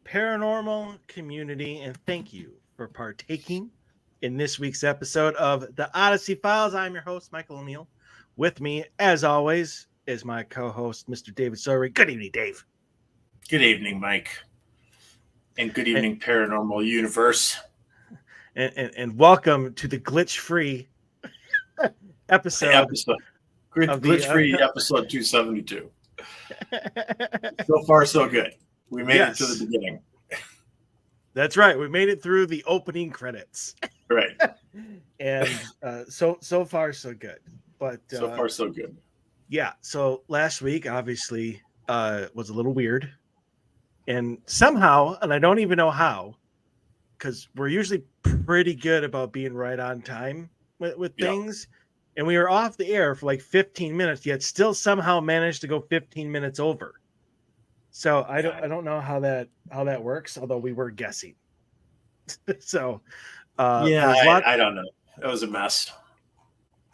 paranormal community, and thank you for partaking in this week's episode of the Odyssey Files. I'm your host, Michael O'Neill. With me, as always, is my co-host, Mr. David Sorey. Good evening, Dave. Good evening, Mike. And good And- evening, Paranormal Universe. And welcome to the glitch-free episode. Glitch-free episode 272. So far, so good. We made it to the beginning. That's right. We made it through the opening credits. Right. And so far, so good. But so far, so good. Yeah. So last week, obviously, was a little weird. And somehow, and I don't even know how, because we're usually pretty good about being right on time with things. And we were off the air for like 15 minutes, yet still somehow managed to go 15 minutes over. So I don't know how that works, although we were guessing. So I don't know. It was a mess.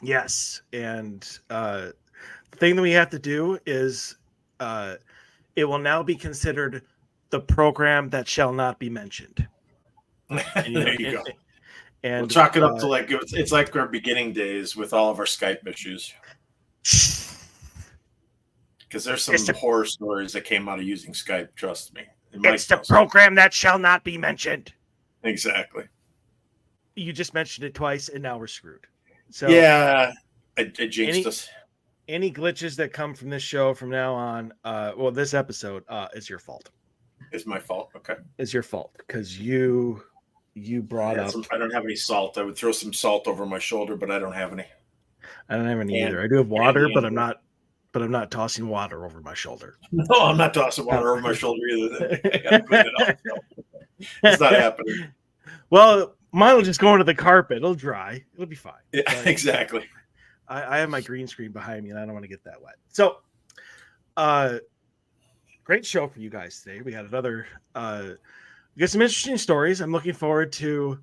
Yes, and the thing that we have to do is it will now be considered the program that shall not be mentioned. There you go. And we'll chalk it up to like it's like our beginning days with all of our Skype issues. Because there's some horror stories that came out of using Skype, trust me. It's the program that shall not be mentioned. Exactly. You just mentioned it twice, and now we're screwed. So yeah, I jinxed us. Any glitches that come from this show from now on, this episode is your fault. It's my fault. Okay. It's your fault because you brought up. I don't have any salt. I would throw some salt over my shoulder, but I don't have any. I don't have any either. I do have water, but I'm not tossing water over my shoulder. No, I'm not tossing water over my shoulder either. I gotta clean it up. It's not happening. Well, mine will just go into the carpet. It'll dry. It'll be fine. Yeah, exactly. I have my green screen behind me, and I don't want to get that wet. So, great show for you guys today. We got another. We got some interesting stories. I'm looking forward to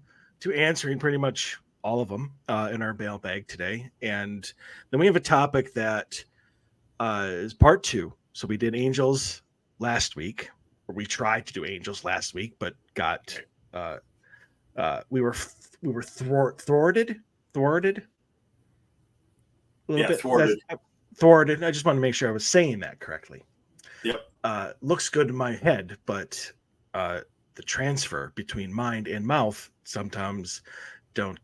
answering pretty much all of them in our mailbag today, and then we have a topic that is part 2. So we did angels last week, or we tried to do angels last week, but got we were thwarted. Thwarted. I just want to make sure I was saying that correctly. Yep. Looks good in my head, but the transfer between mind and mouth sometimes don't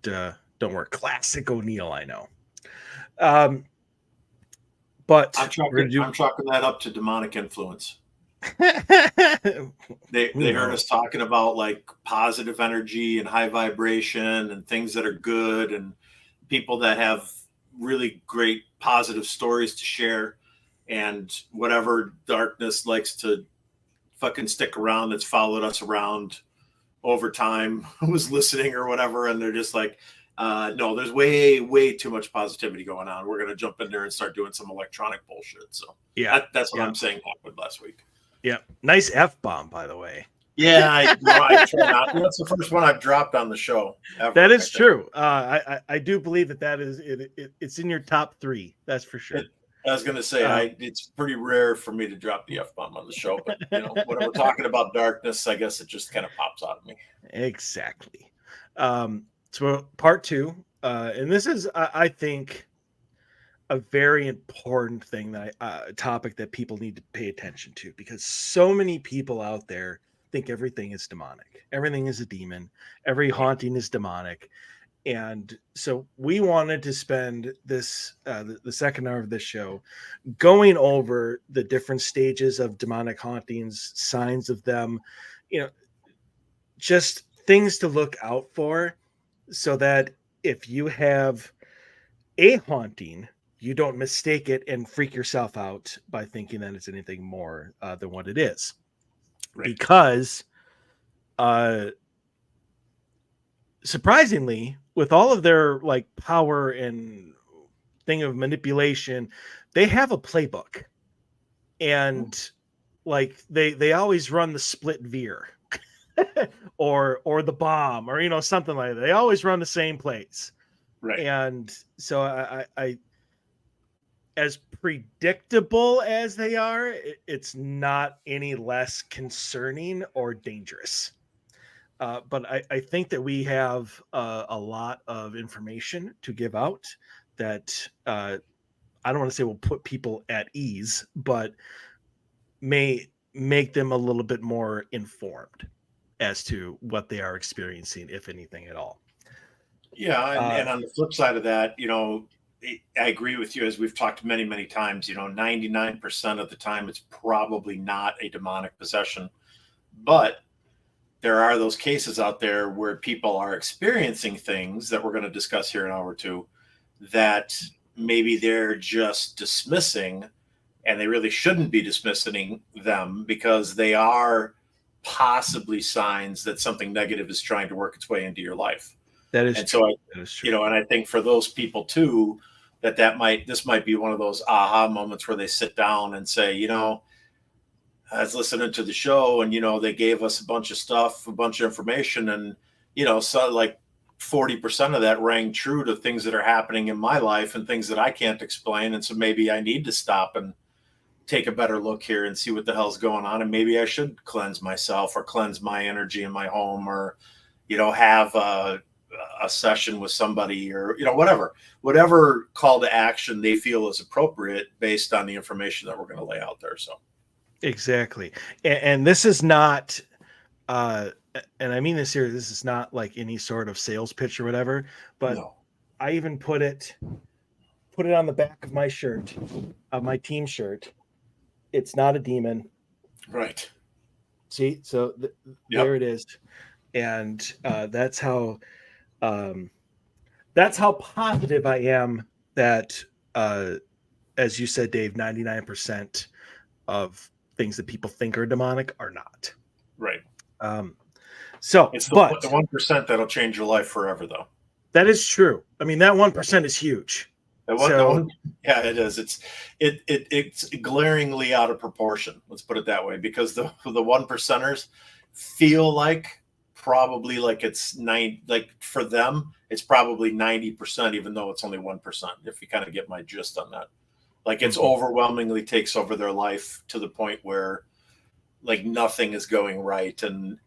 work. Classic O'Neill, I know. But I'm chalking that up to demonic influence. They heard us talking about like positive energy and high vibration and things that are good and people that have really great positive stories to share, and whatever darkness likes to fucking stick around that's followed us around over time who's listening or whatever, and they're just like no, there's way too much positivity going on. We're gonna jump in there and start doing some electronic bullshit. So that's what I'm saying happened last week. Yeah, nice F-bomb, by the way. Yeah, I try not. That's the first one I've dropped on the show ever. That is true. I do believe that is it's in your top 3. That's for sure. I was going to say it's pretty rare for me to drop the F-bomb on the show, but when we're talking about darkness, I guess it just kind of pops out of me. Exactly. So part 2, and this is I think a very important thing topic that people need to pay attention to, because so many people out there think everything is demonic. Everything is a demon. Every haunting is demonic. And so we wanted to spend this the second hour of this show going over the different stages of demonic hauntings, signs of them, just things to look out for, so that if you have a haunting, you don't mistake it and freak yourself out by thinking that it's anything more than what it is. Right. Because surprisingly, with all of their like power and thing of manipulation, they have a playbook, and like they always run the split veer or the bomb, or something like that. They always run the same plays. Right. And so as predictable as they are, it's not any less concerning or dangerous. But I think that we have a lot of information to give out that I don't want to say will put people at ease, but may make them a little bit more informed as to what they are experiencing, if anything at all. Yeah, Uh, and on the flip side of that, I agree with you. As we've talked many, many times, 99% of the time, it's probably not a demonic possession. But there are those cases out there where people are experiencing things that we're going to discuss here in an hour or two that maybe they're just dismissing, and they really shouldn't be dismissing them because they are possibly signs that something negative is trying to work its way into your life. that is And true. so, That is true. and I think for those people too, this might be one of those aha moments where they sit down and say, I was listening to the show, and they gave us a bunch of stuff, a bunch of information, and so like 40% of that rang true to things that are happening in my life and things that I can't explain. And so maybe I need to stop and take a better look here and see what the hell's going on, and maybe I should cleanse myself or cleanse my energy in my home, or have a session with somebody, or whatever call to action they feel is appropriate based on the information that we're going to lay out there. So Exactly. And this is not, and I mean this here, this is not like any sort of sales pitch or whatever, but no. I even put it on the back of my shirt, of my team shirt. It's not a demon. Right. See, so Yep. there it is. And that's how positive I am that, as you said, Dave, 99% of things that people think are demonic are not. Right. So It's but the 1% that'll change your life forever, though. that is true. I mean, that 1% is huge. Yeah, it is. It's glaringly out of proportion. Let's put it that way, because the 1%ers feel like probably like it's like for them, it's probably 90%, even though it's only 1%. If you kind of get my gist on that, like it's overwhelmingly takes over their life to the point where like nothing is going right, and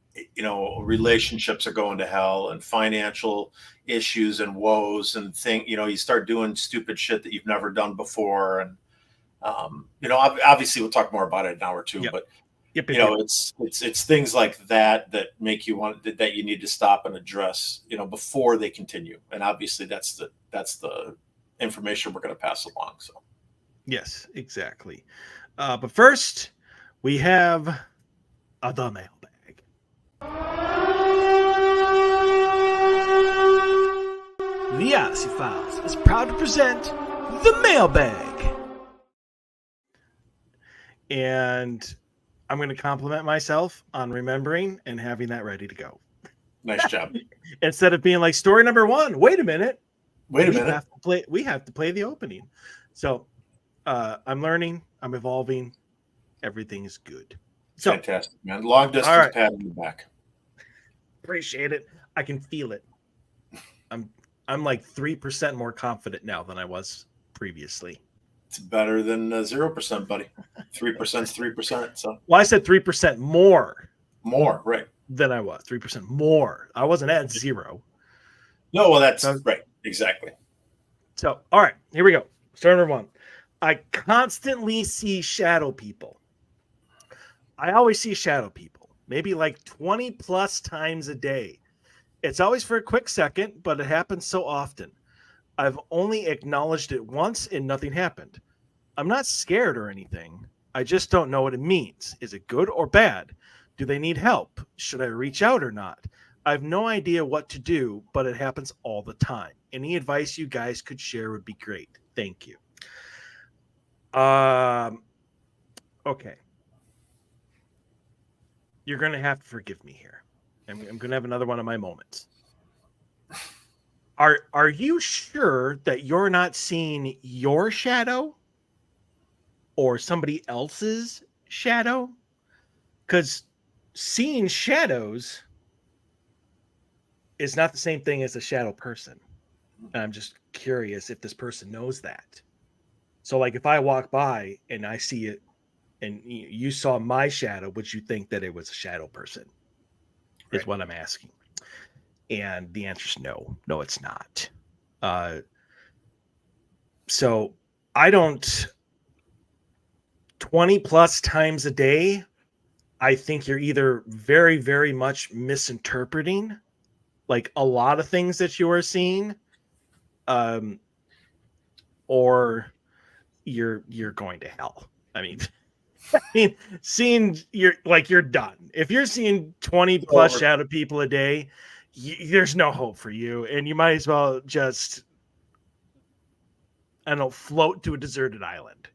relationships are going to hell, and financial issues and woes, and you start doing stupid shit that you've never done before. And obviously we'll talk more about it in an hour or two. Yep. But it's things like that make you that you need to stop and address before they continue. And obviously that's the information we're going to pass along. So yes, exactly. But first we have the mailbag. The Odyssey Files is proud to present the mailbag. And I'm going to compliment myself on remembering and having that ready to go. Nice job. Instead of being like story number 1, wait a minute. We have to play the opening. So I'm learning, I'm evolving. Everything is good. So, fantastic, man. Long distance pat on the back. Appreciate it. I can feel it. I'm like 3% more confident now than I was previously. It's better than 0%, buddy. 3% is 3%. So, well, I said 3% more. More, right? Than I was. 3% more. I wasn't at 0. No, well, that's right. Exactly. So, all right, here we go. Story number 1. I constantly see shadow people. I always see shadow people, maybe like 20 plus times a day. It's always for a quick second, but it happens so often. I've only acknowledged it once and nothing happened. I'm not scared or anything. I just don't know what it means. Is it good or bad? Do they need help? Should I reach out or not? I have no idea what to do, but it happens all the time. Any advice you guys could share would be great. Thank you. Okay. You're going to have to forgive me here. I'm going to have another one of my moments. Are you sure that you're not seeing your shadow or somebody else's shadow? Because seeing shadows is not the same thing as a shadow person. And I'm just curious if this person knows that. So like if I walk by and I see it and you saw my shadow, would you think that it was a shadow person? Is Right. what I'm asking. And the answer is no. No, it's not. Uh, so I don't 20 plus times a day. I think you're either very, very much misinterpreting like a lot of things that you are seeing, um, or you're going to hell. I mean, seeing you're done. If you're seeing 20 plus Over. shadow people a day, there's no hope for you, and you might as well just, I don't know, float to a deserted island.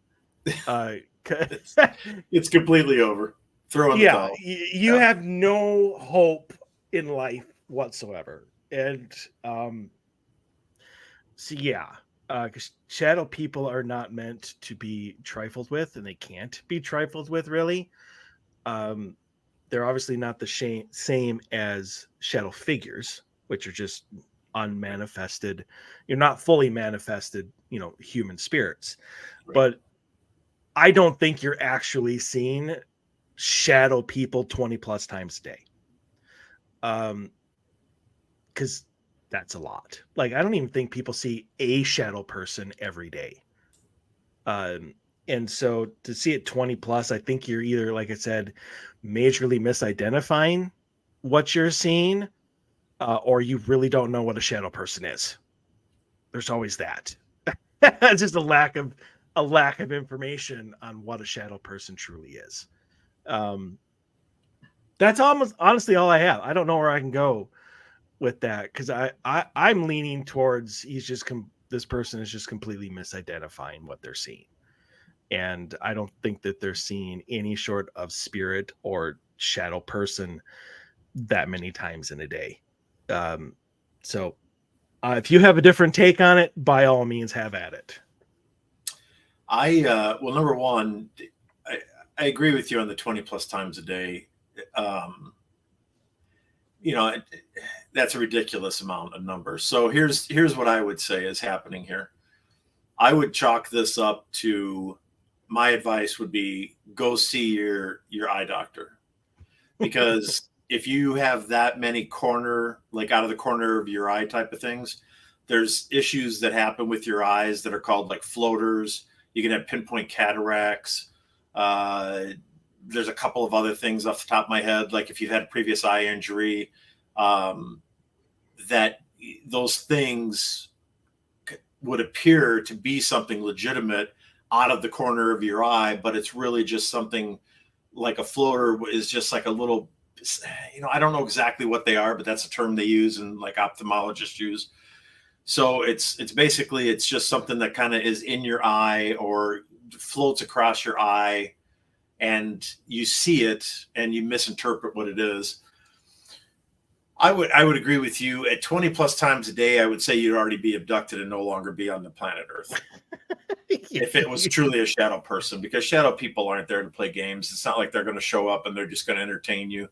It's completely over. Throw in the Yeah, towel. you have no hope in life whatsoever, and so yeah, because shadow people are not meant to be trifled with, and they can't be trifled with really. Um, they're obviously not the same as shadow figures, which are just unmanifested. You're not fully manifested, human spirits. Right. But I don't think you're actually seeing shadow people 20 plus times a day. Because that's a lot. Like, I don't even think people see a shadow person every day. And so to see it 20 plus, I think you're either, like I said, majorly misidentifying what you're seeing, or you really don't know what a shadow person is. There's always that. It's just a lack of information on what a shadow person truly is. Um, that's almost honestly all I have. I don't know where I can go with that because I'm leaning towards this person is just completely misidentifying what they're seeing, and I don't think that they're seeing any sort of spirit or shadow person that many times in a day. So if you have a different take on it, by all means, have at it. Well, number one, I, I agree with you on the 20 plus times a day. Um, you know, that's a ridiculous amount of numbers. So here's what I would say is happening here. I would chalk this up to, my advice would be, go see your eye doctor, because if you have that many like out of the corner of your eye type of things, there's issues that happen with your eyes that are called like floaters. You can have pinpoint cataracts. Uh, there's a couple of other things off the top of my head, like if you've had a previous eye injury, um, that those things would appear to be something legitimate out of the corner of your eye, but it's really just something like a floater is just like a little, I don't know exactly what they are, but that's a term they use and like ophthalmologists use. So it's basically, it's just something that kind of is in your eye or floats across your eye, and you see it and you misinterpret what it is. I would agree with you. At 20 plus times a day, I would say you'd already be abducted and no longer be on the planet Earth. If it was truly a shadow person, because shadow people aren't there to play games. It's not like they're going to show up and they're just going to entertain you.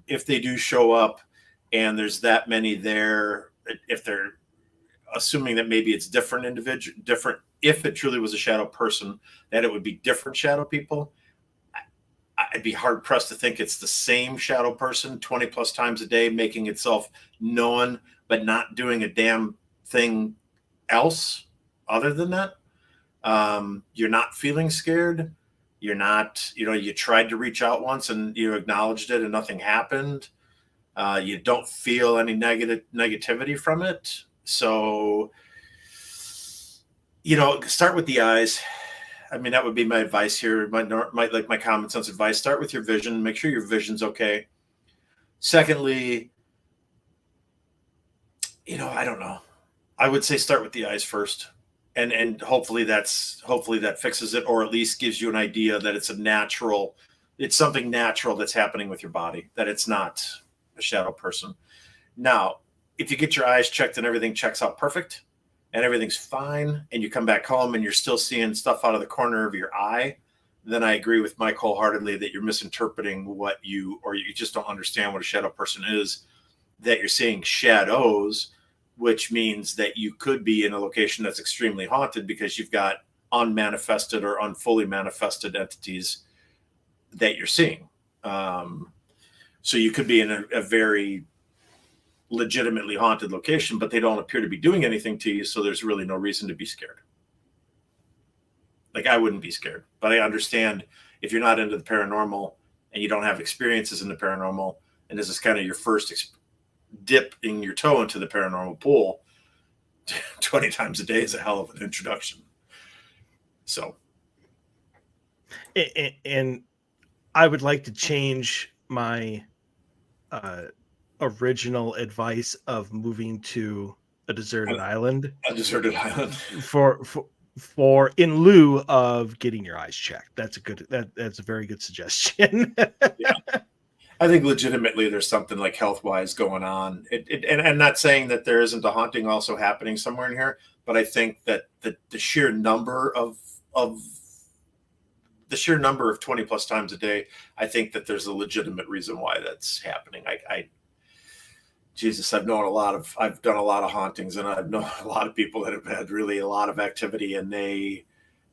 If they do show up and there's that many there, if they're assuming that maybe it's different, if it truly was a shadow person, that it would be different shadow people. I'd be hard pressed to think it's the same shadow person 20 plus times a day, making itself known, but not doing a damn thing else other than that. You're not feeling scared. You're not, you tried to reach out once and you acknowledged it and nothing happened. You don't feel any negativity from it. So, start with the eyes. I mean, that would be my advice here. Might like my common sense advice. Start with your vision. Make sure your vision's okay. Secondly, I don't know. I would say start with the eyes first, and hopefully that fixes it, or at least gives you an idea that it's something natural that's happening with your body, that it's not a shadow person. Now, if you get your eyes checked and everything checks out perfect and everything's fine, and you come back home and you're still seeing stuff out of the corner of your eye, then I agree with Mike wholeheartedly that you're misinterpreting or you just don't understand what a shadow person is, that you're seeing shadows, which means that you could be in a location that's extremely haunted because you've got unmanifested or unfully manifested entities that you're seeing. So you could be in a very legitimately haunted location, but they don't appear to be doing anything to you, so there's really no reason to be scared. Like, I wouldn't be scared, but I understand if you're not into the paranormal and you don't have experiences in the paranormal, and this is kind of your first dipping your toe into the paranormal pool, 20 times a day is a hell of an introduction. So, and I would like to change my original advice of moving to a deserted island. A deserted island for in lieu of getting your eyes checked. That's a very good suggestion. Yeah. I think legitimately there's something like health-wise going on. And I'm not saying that there isn't a haunting also happening somewhere in here, but I think that the sheer number of 20 plus times a day, I think that there's a legitimate reason why that's happening. Jesus, I've done a lot of hauntings, and I've known a lot of people that have had really a lot of activity, and they,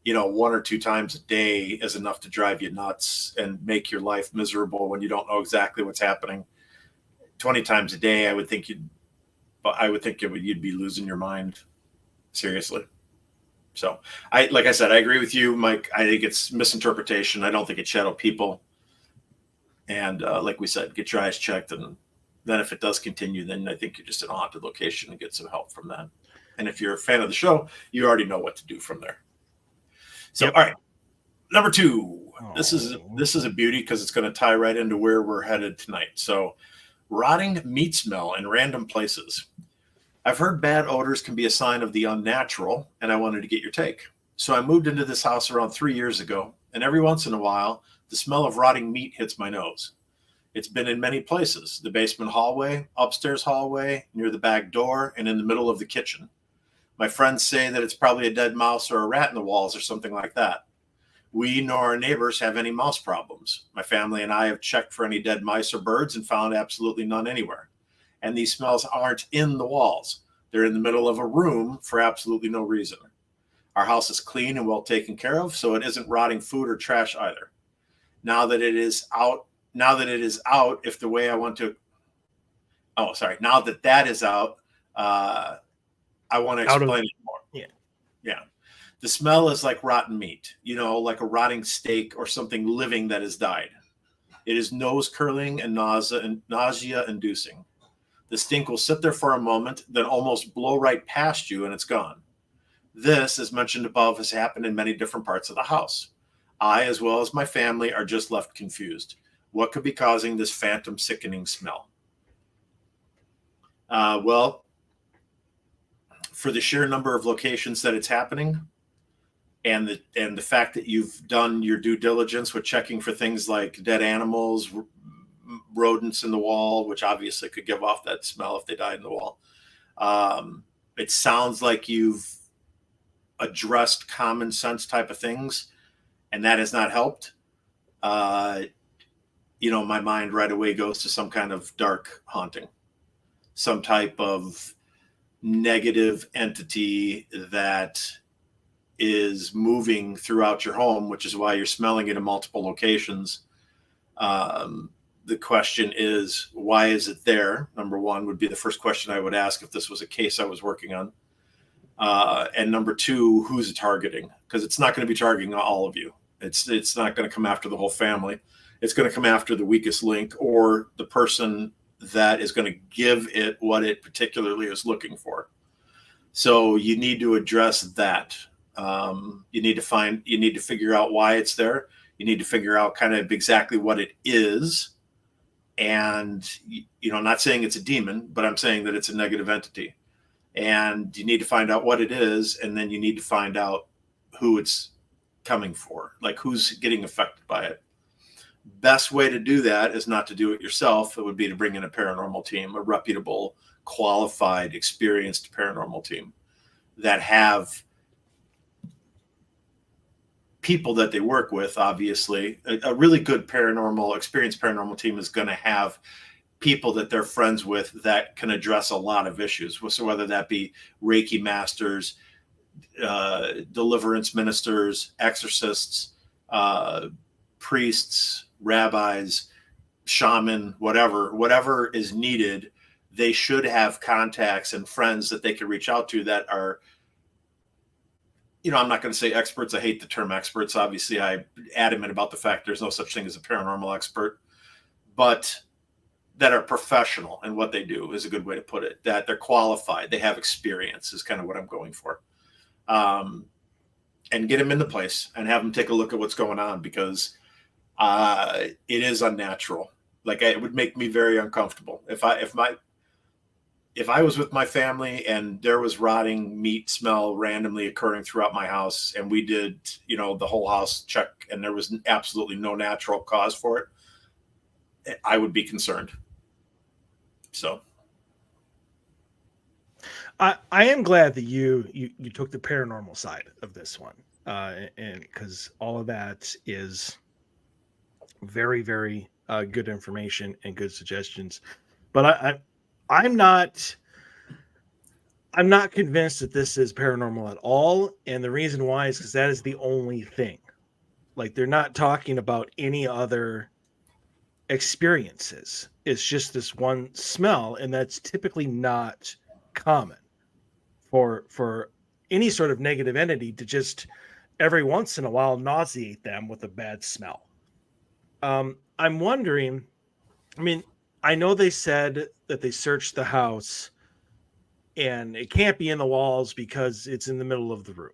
1 or 2 times a day is enough to drive you nuts and make your life miserable when you don't know exactly what's happening. 20 times a day, I would think you'd be losing your mind. Seriously. So like I said, I agree with you, Mike. I think it's misinterpretation. I don't think it's shadow people. And like we said, get your eyes checked, and then if it does continue, then I think you're just in a haunted location and get some help from that. And if you're a fan of the show, you already know what to do from there. So, All right, number 2. This is a beauty because it's going to tie right into where we're headed tonight. So, rotting meat smell in random places. I've heard bad odors can be a sign of the unnatural, and I wanted to get your take. So I moved into this house around 3 years ago, and every once in a while, the smell of rotting meat hits my nose. It's been in many places: the basement hallway, upstairs hallway, near the back door, and in the middle of the kitchen. My friends say that it's probably a dead mouse or a rat in the walls or something like that. We nor our neighbors have any mouse problems. My family and I have checked for any dead mice or birds and found absolutely none anywhere. And these smells aren't in the walls. They're in the middle of a room for absolutely no reason. Our house is clean and well taken care of, so it isn't rotting food or trash either. Now that that is out, I want to explain it more. Yeah. The smell is like rotten meat, like a rotting steak or something living that has died. It is nose curling and nausea inducing. The stink will sit there for a moment, then almost blow right past you, and it's gone. This, as mentioned above, has happened in many different parts of the house. I, as well as my family, are just left confused. What could be causing this phantom sickening smell? Well, for the sheer number of locations that it's happening, and the fact that you've done your due diligence with checking for things like dead animals, rodents in the wall, which obviously could give off that smell if they died in the wall. It sounds like you've addressed common sense type of things, and that has not helped. My mind right away goes to some kind of dark haunting, some type of negative entity that is moving throughout your home, which is why you're smelling it in multiple locations. The question is, why is it there? Number one would be the first question I would ask if this was a case I was working on. And number 2, who's it targeting? Because it's not going to be targeting all of you. It's not going to come after the whole family. It's going to come after the weakest link or the person that is going to give it what it particularly is looking for. So you need to address that. You need to figure out why it's there. You need to figure out kind of exactly what it is. And, I'm not saying it's a demon, but I'm saying that it's a negative entity. And you need to find out what it is. And then you need to find out who it's coming for, like who's getting affected by it. Best way to do that is not to do it yourself. It would be to bring in a paranormal team, a reputable, qualified, experienced paranormal team that have people that they work with. Obviously, a really good experienced paranormal team is going to have people that they're friends with that can address a lot of issues. So whether that be Reiki masters, deliverance ministers, exorcists, priests, rabbis, shaman, whatever is needed. They should have contacts and friends that they can reach out to that are, I'm not going to say experts. I hate the term experts. Obviously, I'm adamant about the fact there's no such thing as a paranormal expert, but that are professional in what they do is a good way to put it. That they're qualified, they have experience is kind of what I'm going for. And get them in the place and have them take a look at what's going on, because it is unnatural. Like, it would make me very uncomfortable if I was with my family and there was rotting meat smell randomly occurring throughout my house, and we did, the whole house check, and there was absolutely no natural cause for it, I would be concerned. So I am glad that you took the paranormal side of this one, and because all of that is very, very good information and good suggestions. But I'm not convinced that this is paranormal at all, and the reason why is because that is the only thing. Like, they're not talking about any other experiences. It's just this one smell, and that's typically not common for any sort of negative entity to just every once in a while nauseate them with a bad smell. I'm wondering, I mean, I know they said that they searched the house and it can't be in the walls because it's in the middle of the room.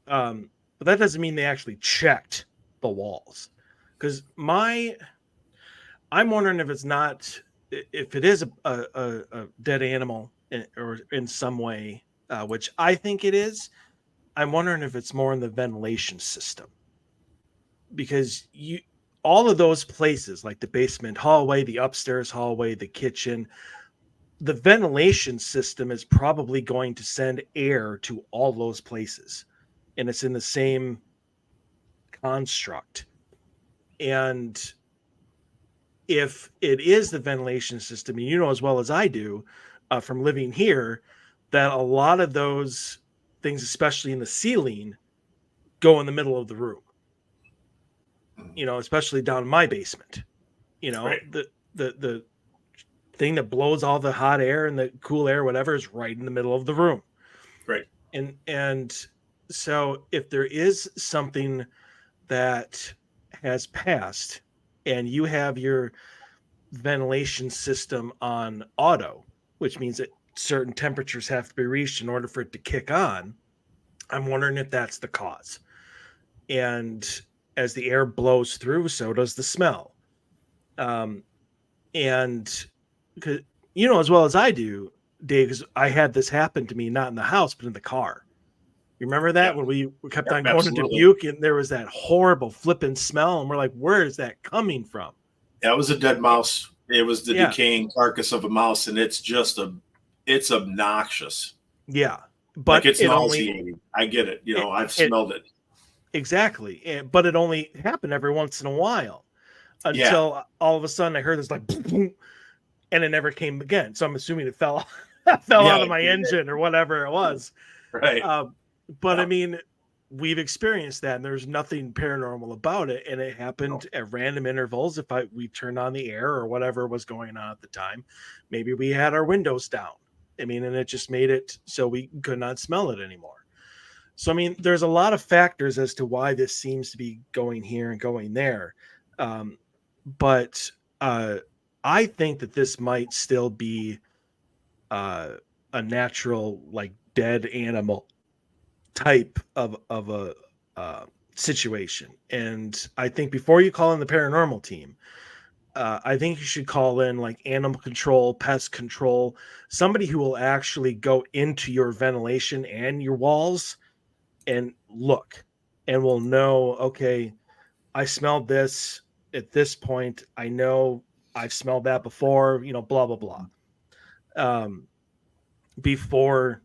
But that doesn't mean they actually checked the walls. Because I'm wondering if it is a dead animal or in some way, which I think it is. I'm wondering if it's more in the ventilation system, because all of those places, like the basement hallway, the upstairs hallway, the kitchen, the ventilation system is probably going to send air to all those places, and it's in the same construct. And if it is the ventilation system, and you know as well as I do from living here, that a lot of those things, especially in the ceiling, go in the middle of the room. Especially down in my basement. Right. The thing that blows all the hot air and the cool air, whatever, is right in the middle of the room. Right. And so if there is something that has passed and you have your ventilation system on auto, which means that certain temperatures have to be reached in order for it to kick on, I'm wondering if that's the cause. And as the air blows through, so does the smell. And because as well as I do, Dave, because I had this happen to me, not in the house, but in the car. You remember that when we kept on going to Dubuque and there was that horrible flipping smell, and we're like, where is that coming from? That was a dead mouse. It was the decaying carcass of a mouse, and it's obnoxious. Yeah, but like, it's nauseating. I get it. I've smelled it. Exactly, but it only happened every once in a while until all of a sudden I heard this like, boom, and it never came again. So I'm assuming it fell out of my engine or whatever it was. Right. But I mean, we've experienced that, and there's nothing paranormal about it. And it happened at random intervals. If we turned on the air or whatever was going on at the time, maybe we had our windows down. I mean, and it just made it so we could not smell it anymore. So, I mean, there's a lot of factors as to why this seems to be going here and going there. But I think that this might still be a natural, like, dead animal type of a situation. And I think before you call in the paranormal team, I think you should call in like animal control, pest control, somebody who will actually go into your ventilation and your walls and look and will know, okay, I smelled this at this point. I know I've smelled that before, blah, blah, blah. Before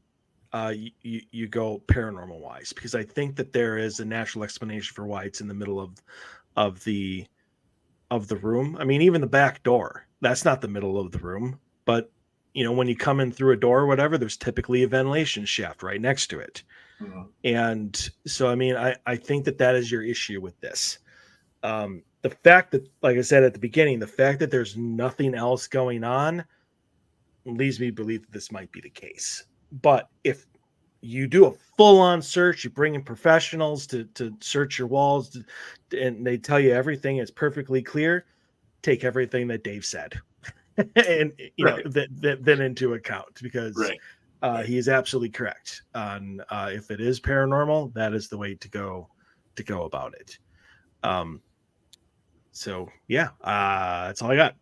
you go paranormal wise, because I think that there is a natural explanation for why it's in the middle of the room. I mean, even the back door, that's not the middle of the room, but when you come in through a door or whatever, there's typically a ventilation shaft right next to it. Mhm. And so, I mean, I think that is your issue with this. The fact that, like I said at the beginning, the fact that there's nothing else going on leads me to believe that this might be the case. But if you do a full-on search, you bring in professionals to search your walls, and they tell you everything is perfectly clear, take everything that Dave said and Right. that into account, because Right. he is absolutely correct on if it is paranormal, that is the way to go about it. So yeah, that's all I got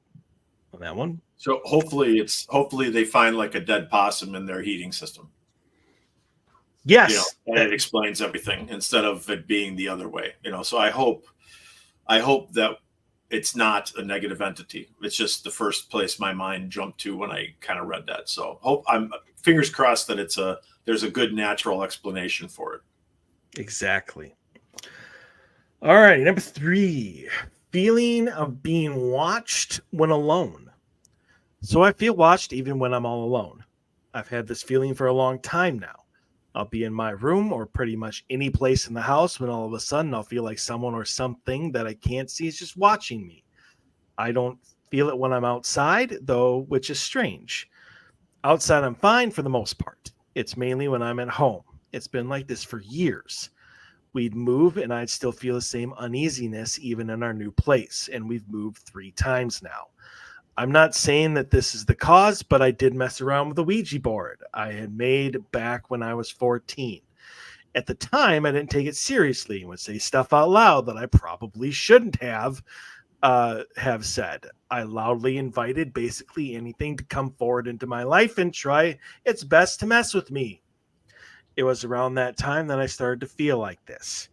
on that one. So hopefully they find like a dead possum in their heating system. Yes, And it explains everything instead of it being the other way. So I hope that it's not a negative entity. It's just the first place my mind jumped to when I kind of read that. So I'm fingers crossed that there's a good natural explanation for it. Exactly. All right, number 3, feeling of being watched when alone. So I feel watched even when I'm all alone. I've had this feeling for a long time now. I'll be in my room or pretty much any place in the house when all of a sudden I'll feel like someone or something that I can't see is just watching me. I don't feel it when I'm outside, though, which is strange. Outside, I'm fine for the most part. It's mainly when I'm at home. It's been like this for years. We'd move and I'd still feel the same uneasiness even in our new place, and we've moved 3 times now. I'm not saying that this is the cause, but I did mess around with a Ouija board I had made back when I was 14. At the time, I didn't take it seriously and would say stuff out loud that I probably shouldn't have said. I loudly invited basically anything to come forward into my life and try its best to mess with me. It was around that time that I started to feel like this.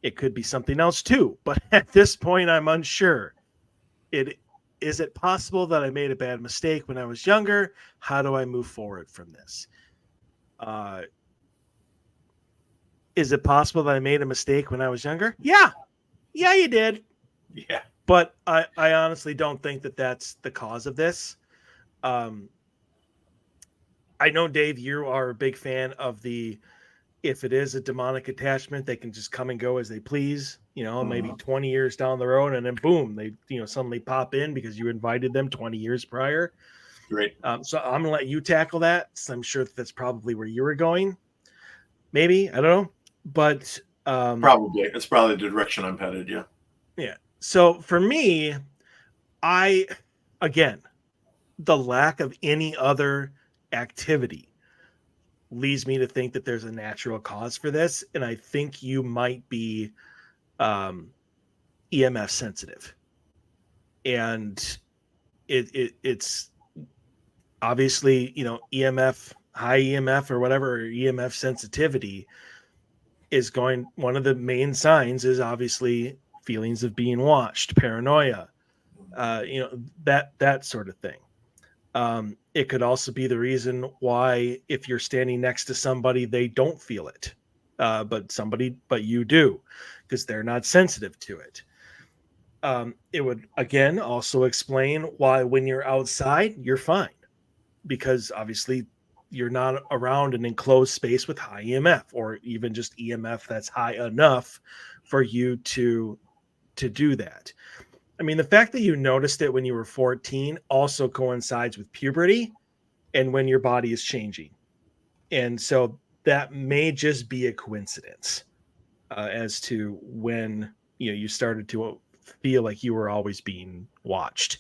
It could be something else too, but at this point, I'm unsure. Is it possible that I made a bad mistake when I was younger? How do I move forward from this? Uh, is it possible that I made a mistake when I was younger? Yeah, you did. Yeah. But I honestly don't think that that's the cause of this. Um, I know, Dave, you are a big fan of if it is a demonic attachment, they can just come and go as they please, maybe 20 years down the road, and then boom, they, suddenly pop in because you invited them 20 years prior. Great. So I'm going to let you tackle that. So I'm sure that's probably where you were going. Maybe, I don't know. But Probably. It's probably the direction I'm headed. Yeah. yeah. So for me, again, the lack of any other activity leads me to think that there's a natural cause for this. And I think you might be EMF sensitive. And it's obviously, EMF, high EMF or whatever, or EMF sensitivity is one of the main signs is obviously feelings of being watched, paranoia, that sort of thing. It could also be the reason why, if you're standing next to somebody, they don't feel it, but you do, because they're not sensitive to it. It would again also explain why when you're outside, you're fine, because obviously you're not around an enclosed space with high EMF, or even just EMF that's high enough for you to do that. I mean, the fact that you noticed it when you were 14 also coincides with puberty and when your body is changing. And so that may just be a coincidence as to when you started to feel like you were always being watched.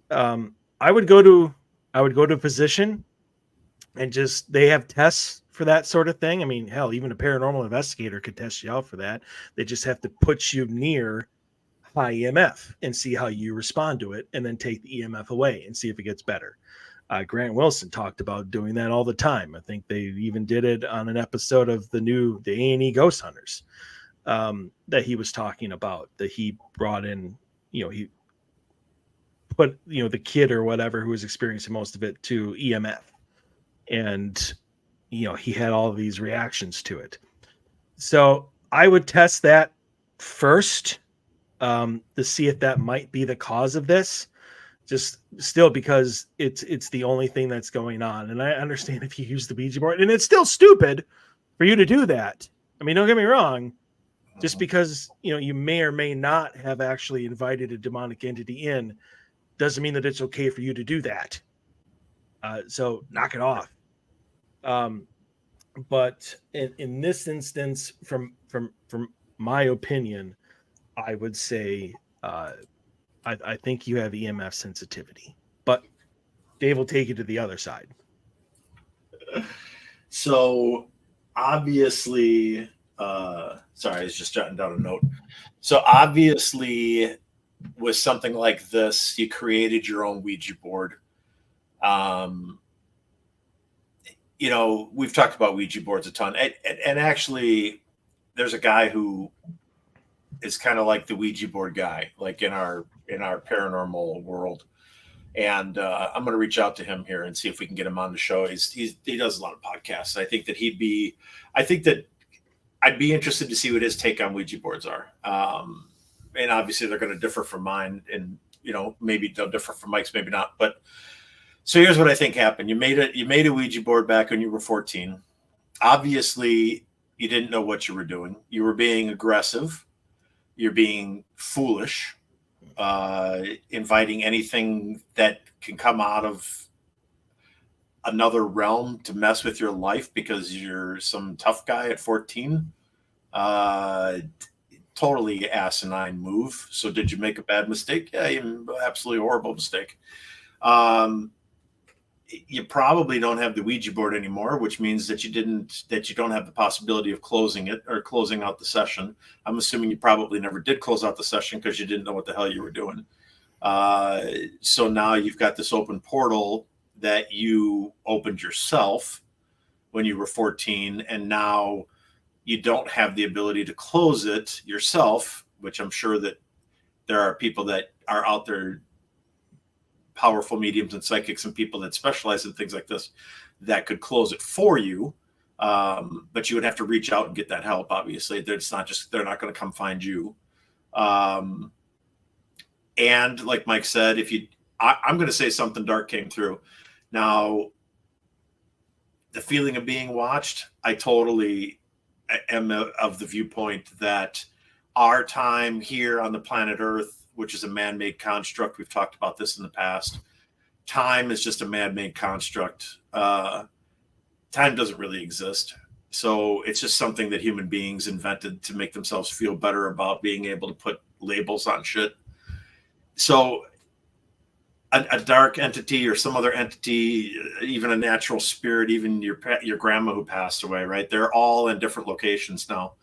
I would go to a physician, and just, they have tests for that sort of thing. I mean, hell, even a paranormal investigator could test you out for that. They just have to put you near high EMF and see how you respond to it, and then take the EMF away and see if it gets better. Grant Wilson talked about doing that all the time. I think they even did it on an episode of the A&E Ghost Hunters that he was talking about, that he brought in, he put, the kid or whatever who was experiencing most of it to EMF. And, he had all of these reactions to it. So I would test that first to see if that might be the cause of this. just still because it's the only thing that's going on. And I understand if you use the Ouija board, and it's still stupid for you to do that. I mean, don't get me wrong. Just because you may or may not have actually invited a demonic entity in, doesn't mean that it's okay for you to do that. So knock it off. But in this instance, from my opinion, I would say I think you have EMF sensitivity. But Dave will take you to the other side. So obviously, sorry, I was just jotting down a note. So obviously, with something like this, you created your own Ouija board. We've talked about Ouija boards a ton, and actually, there's a guy who is kind of like the Ouija board guy, like in our paranormal world. And I'm going to reach out to him here and see if we can get him on the show. He does a lot of podcasts. I think that I'd be interested to see what his take on Ouija boards are. And obviously they're going to differ from mine, and maybe they'll differ from Mike's, maybe not. But so here's what I think happened. You made a Ouija board back when you were 14. Obviously, you didn't know what you were doing. You were being aggressive. You're being foolish. Inviting anything that can come out of another realm to mess with your life because you're some tough guy at 14. Totally asinine move. So did you make a bad mistake? Yeah, absolutely horrible mistake. You probably don't have the Ouija board anymore, which means that you don't have the possibility of closing it or closing out the session. I'm assuming you probably never did close out the session because you didn't know what the hell you were doing. So now you've got this open portal that you opened yourself when you were 14, and now you don't have the ability to close it yourself, which I'm sure that there are people that are out there, powerful mediums and psychics and people that specialize in things like this, that could close it for you. But you would have to reach out and get that help. Obviously, they're not going to come find you. And like Mike said, I'm going to say something dark came through. Now, the feeling of being watched, I totally am of the viewpoint that our time here on the planet Earth, which is a man-made construct. We've talked about this in the past. Time is just a man-made construct. Time doesn't really exist. So it's just something that human beings invented to make themselves feel better about being able to put labels on shit. So a dark entity or some other entity, even a natural spirit, even your grandma who passed away, right? They're all in different locations now.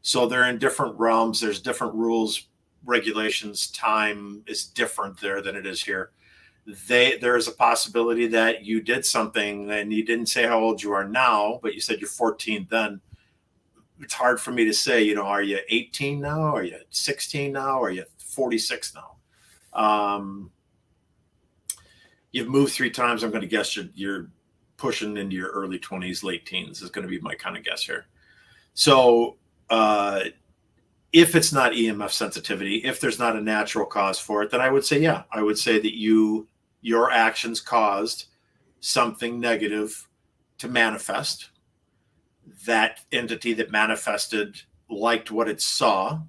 So they're in different realms. There's different rules, regulations. Time is different there than it is here. There is a possibility that you did something, and you didn't say how old you are now, but you said you're 14 then. It's hard for me to say, are you 18 now? Are you 16 now? Are you 46 now? You've moved 3 times. I'm going to guess you're pushing into your early 20s, late teens is going to be my kind of guess here. So if it's not EMF sensitivity, if there's not a natural cause for it, then I would say, yeah, I would say that your actions caused something negative to manifest. That entity that manifested liked what it saw,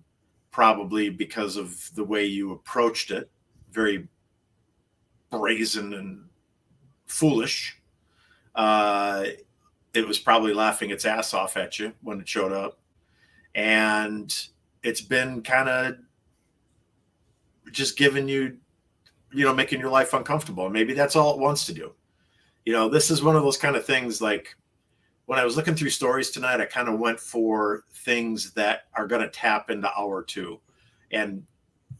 probably because of the way you approached it, very brazen and foolish. It was probably laughing its ass off at you when it showed up. And it's been kind of just giving you, making your life uncomfortable. And maybe that's all it wants to do. This is one of those kind of things, like when I was looking through stories tonight, I kind of went for things that are going to tap into our two. And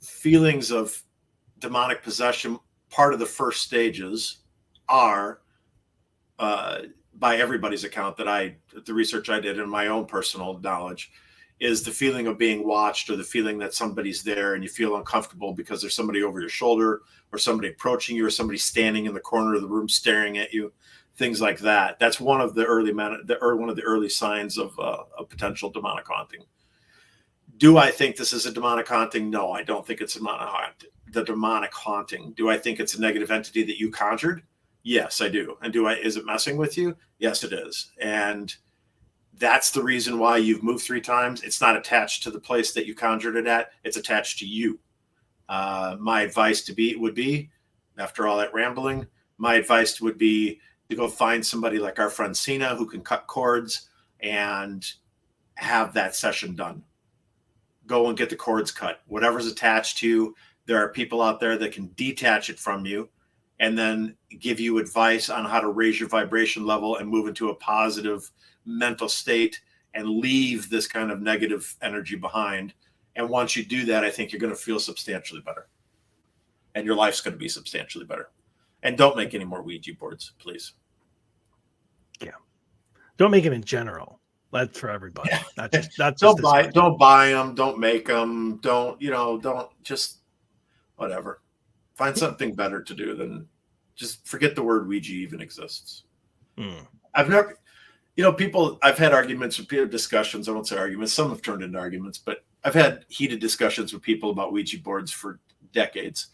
feelings of demonic possession, part of the first stages are, by everybody's account the research I did and my own personal knowledge, is the feeling of being watched, or the feeling that somebody's there and you feel uncomfortable because there's somebody over your shoulder, or somebody approaching you, or somebody standing in the corner of the room staring at you, things like that. That's one of the early signs of a potential demonic haunting. Do I think this is a demonic haunting? No, I don't think it's the demonic haunting. Do I think it's a negative entity that you conjured? Yes, I do. And is it messing with you? Yes, it is. And that's the reason why you've moved 3 times. It's not attached to the place that you conjured it at. It's attached to you. My advice would be, after all that rambling, my advice would be to go find somebody like our friend Sina who can cut cords and have that session done. Go and get the cords cut. Whatever's attached to you, there are people out there that can detach it from you and then give you advice on how to raise your vibration level and move into a positive mental state and leave this kind of negative energy behind. And once you do that, I think you're going to feel substantially better. And your life's going to be substantially better. And don't make any more Ouija boards, please. Yeah. Don't make them in general. That's for everybody. Yeah. Don't buy them. Don't make them. Don't just whatever. Find something better to do than just forget the word Ouija even exists. I've never, I've had arguments with people, discussions. I won't say arguments. Some have turned into arguments, but I've had heated discussions with people about Ouija boards for decades.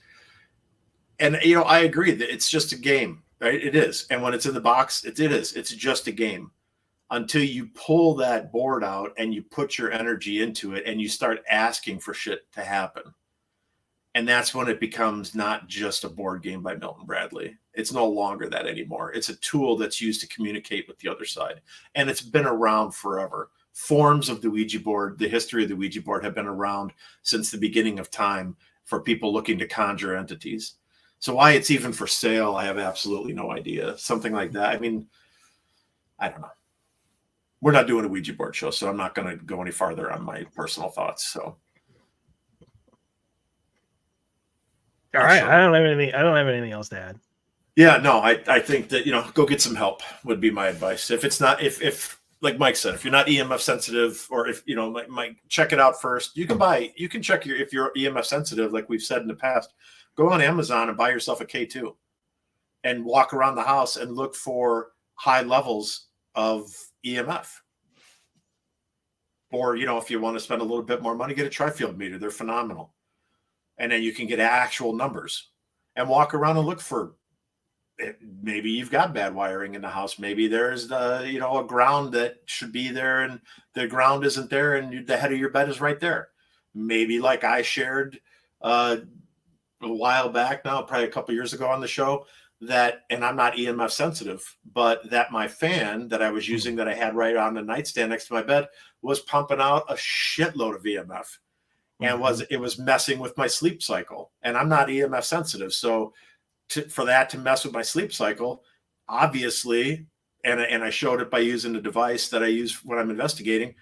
And, I agree that it's just a game, right? It is. And when it's in the box, it is. It's just a game until you pull that board out and you put your energy into it and you start asking for shit to happen. And that's when it becomes not just a board game by Milton Bradley. It's no longer that anymore. It's a tool that's used to communicate with the other side. And it's been around forever. Forms of the Ouija board, the history of the Ouija board have been around since the beginning of time for people looking to conjure entities. So why it's even for sale, I have absolutely no idea. Something like that. I mean, I don't know. We're not doing a Ouija board show, so I'm not going to go any farther on my personal thoughts. So. All right. Sure. I don't have anything else to add. Yeah, no, I think that, go get some help would be my advice. If it's not, if like Mike said, if you're not EMF sensitive, or if, Mike, check it out first. You can check if you're EMF sensitive, like we've said in the past, go on Amazon and buy yourself a K2 and walk around the house and look for high levels of EMF. Or, if you want to spend a little bit more money, get a tri-field meter. They're phenomenal. And then you can get actual numbers and walk around and look for, maybe you've got bad wiring in the house. Maybe there's a ground that should be there and the ground isn't there and the head of your bed is right there. Maybe like I shared a while back now, probably a couple years ago on the show, that, and I'm not EMF sensitive, but that my fan that I was using that I had right on the nightstand next to my bed was pumping out a shitload of EMF. And it was messing with my sleep cycle, and I'm not EMF sensitive. So for that to mess with my sleep cycle, obviously, and I showed it by using the device that I use when I'm investigating,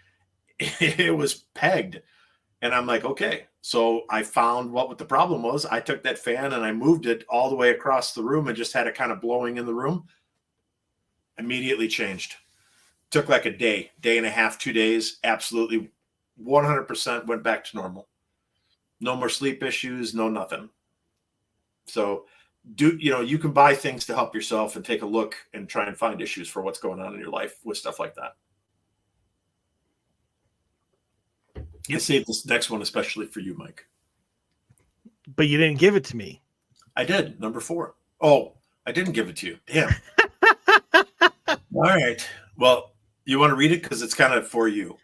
it was pegged. And I'm like, okay. So I found what the problem was. I took that fan and I moved it all the way across the room and just had it kind of blowing in the room. Immediately changed. Took like a day and a half, 2 days. Absolutely 100% went back to normal. No more sleep issues, no nothing. So you can buy things to help yourself and take a look and try and find issues for what's going on in your life with stuff like that. I saved this next one especially for you, Mike. But you didn't give it to me. I did. Number 4. Oh, I didn't give it to you. Damn. All right. Well, you want to read it because it's kind of for you.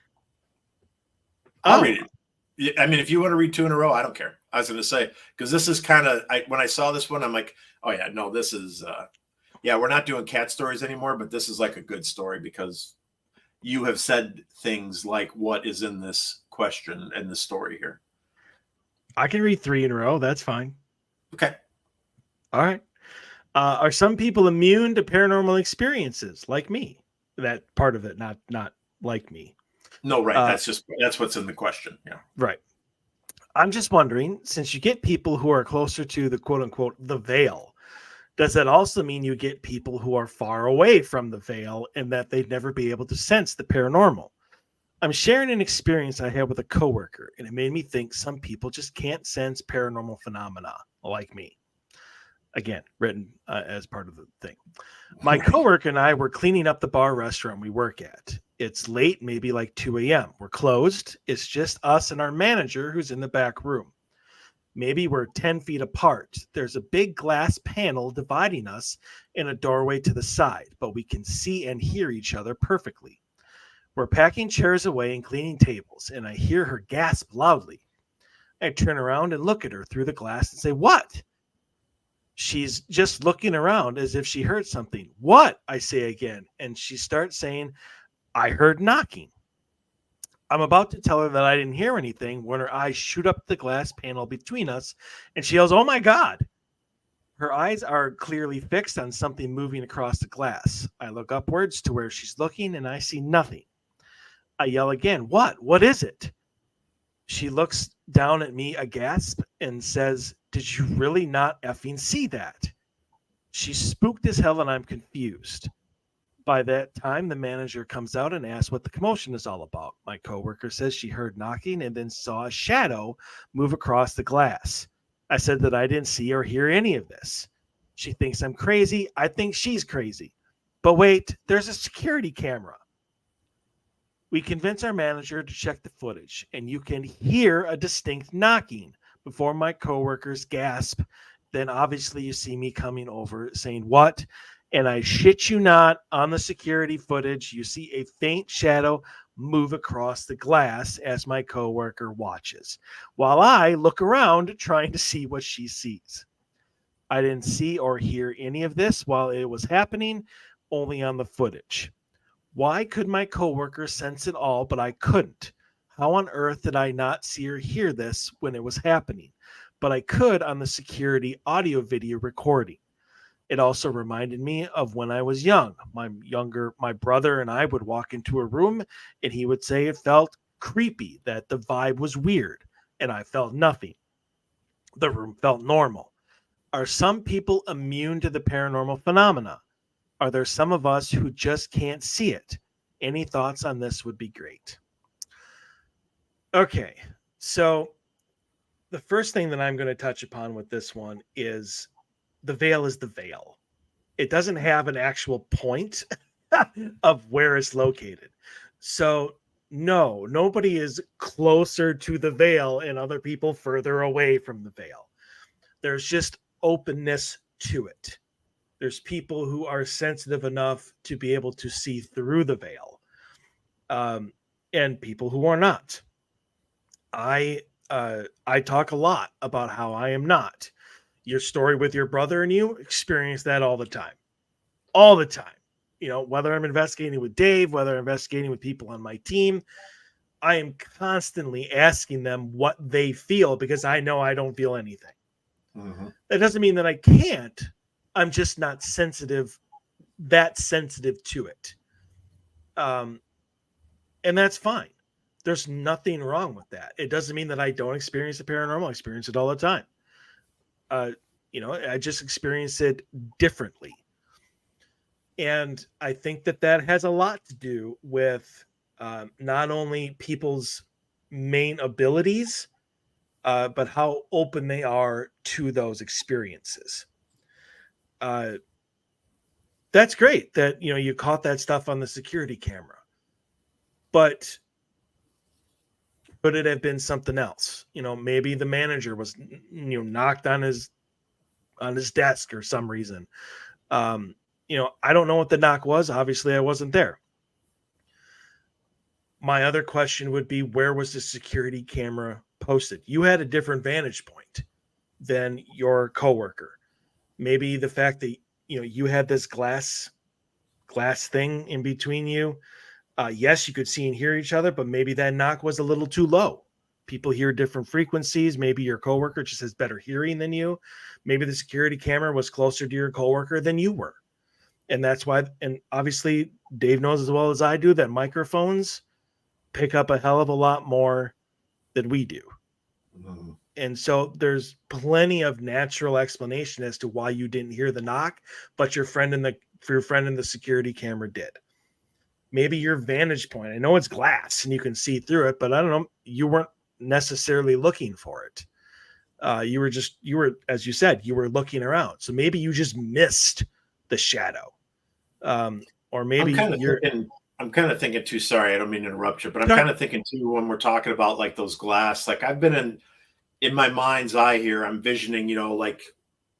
I'll read it. I mean, if you want to read 2 in a row, I don't care. I was going to say, because this is kind of, when I saw this one, I'm like, oh yeah, no, this is, we're not doing cat stories anymore, but this is like a good story because you have said things like what is in this question and the story here. I can read 3 in a row. That's fine. Okay. All right. Are some people immune to paranormal experiences like me? That part of it, not like me. No, right. That's what's in the question. Yeah. Right. I'm just wondering, since you get people who are closer to the quote unquote the veil, does that also mean you get people who are far away from the veil and that they'd never be able to sense the paranormal? I'm sharing an experience I had with a coworker, and it made me think some people just can't sense paranormal phenomena like me. Again, written as part of the thing. My coworker and I were cleaning up the bar restaurant we work at. It's late, maybe like 2 a.m. We're closed. It's just us and our manager who's in the back room. Maybe we're 10 feet apart. There's a big glass panel dividing us in a doorway to the side, but we can see and hear each other perfectly. We're packing chairs away and cleaning tables, and I hear her gasp loudly. I turn around and look at her through the glass and say, "What?" She's just looking around as if she heard something. "What?" I say again, and she starts saying, "I heard knocking." I'm about to tell her that I didn't hear anything when her eyes shoot up the glass panel between us, and she yells, "Oh my God!" Her eyes are clearly fixed on something moving across the glass. I look upwards to where she's looking, and I see nothing. I yell again, "What? What is it?" She looks down at me aghast and says, "Did you really not effing see that?" She's spooked as hell, and I'm confused. By that time, the manager comes out and asks what the commotion is all about. My coworker says she heard knocking and then saw a shadow move across the glass. I said that I didn't see or hear any of this. She thinks I'm crazy. I think she's crazy. But wait, there's a security camera. We convince our manager to check the footage, and you can hear a distinct knocking before my coworkers gasp. Then obviously you see me coming over saying, "What?" And I shit you not, on the security footage, you see a faint shadow move across the glass as my coworker watches, while I look around trying to see what she sees. I didn't see or hear any of this while it was happening, only on the footage. Why could my coworker sense it all, but I couldn't? How on earth did I not see or hear this when it was happening? But I could on the security audio video recording. It also reminded me of when I was young. My brother and I would walk into a room and he would say it felt creepy, that the vibe was weird, and I felt nothing. The room felt normal. Are some people immune to the paranormal phenomena? Are there some of us who just can't see it? Any thoughts on this would be great. Okay, so the first thing that I'm going to touch upon with this one is the veil is the veil. It doesn't have an actual point of where it's located. So, no, nobody is closer to the veil and other people further away from the veil. There's just openness to it. There's people who are sensitive enough to be able to see through the veil, and people who are not. I talk a lot about how I am not. Your story with your brother and you experience that all the time. All the time. You know, whether I'm investigating with Dave, whether I'm investigating with people on my team, I am constantly asking them what they feel because I know I don't feel anything. Mm-hmm. That doesn't mean that I can't. I'm just not that sensitive to it. And that's fine. There's nothing wrong with that. It doesn't mean that I don't experience the paranormal. I experience it all the time. I just experience it differently. And I think that has a lot to do with not only people's main abilities, but how open they are to those experiences. That's great that, you caught that stuff on the security camera, but could it have been something else? Maybe the manager was, knocked on his desk or some reason. I don't know what the knock was. Obviously I wasn't there. My other question would be, where was the security camera posted? You had a different vantage point than your coworker. Maybe the fact that you had this glass thing in between you. Yes, you could see and hear each other, but maybe that knock was a little too low. People hear different frequencies. Maybe your coworker just has better hearing than you. Maybe the security camera was closer to your coworker than you were. And that's why, and obviously Dave knows as well as I do that microphones pick up a hell of a lot more than we do. Mm-hmm. And so there's plenty of natural explanation as to why you didn't hear the knock, but your friend in the security camera did. Maybe your vantage point, I know it's glass and you can see through it, but I don't know, you weren't necessarily looking for it. You were, as you said, you were looking around. So maybe you just missed the shadow. Or maybe I'm kind of thinking too, sorry, I don't mean to interrupt you, but I'm Sorry. kind of thinking too, when we're talking about like those glass, like I've been in my mind's eye here, I'm visioning, like,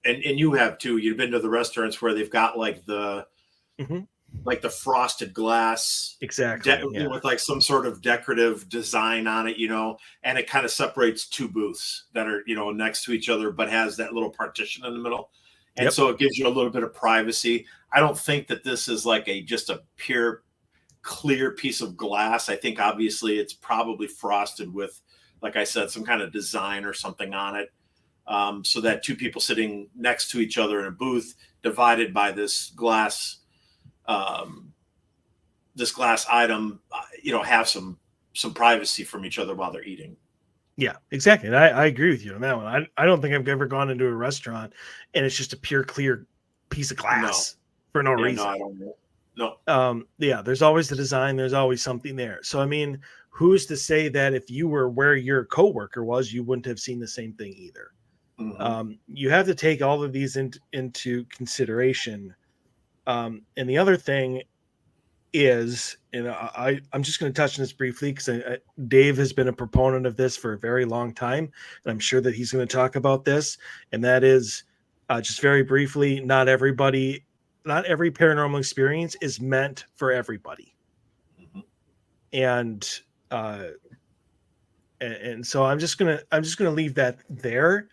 and you have too, you've been to the restaurants where they've got like Mhm. like the frosted glass Exactly. Yeah. with like some sort of decorative design on it, and it kind of separates two booths that are, next to each other, but has that little partition in the middle. And Yep. so it gives you a little bit of privacy. I don't think that this is like just a pure clear piece of glass. I think obviously it's probably frosted with, like I said, some kind of design or something on it. So that two people sitting next to each other in a booth divided by um, this glass item, have some privacy from each other while they're eating. Yeah, exactly. And I agree with you on that one. I don't think I've ever gone into a restaurant and it's just a pure clear piece of No, glass for no yeah, no, reason. I don't know. No. Yeah, there's always the design, there's always something there. So I mean, who's to say that if you were where your coworker was, you wouldn't have seen the same thing either? Mm-hmm. You have to take all of these into consideration. And the other thing is, and I'm just going to touch on this briefly because Dave has been a proponent of this for a very long time, and I'm sure that he's going to talk about this. And that is, just very briefly, not every paranormal experience is meant for everybody. Mm-hmm. And uh, and so I'm just gonna leave that there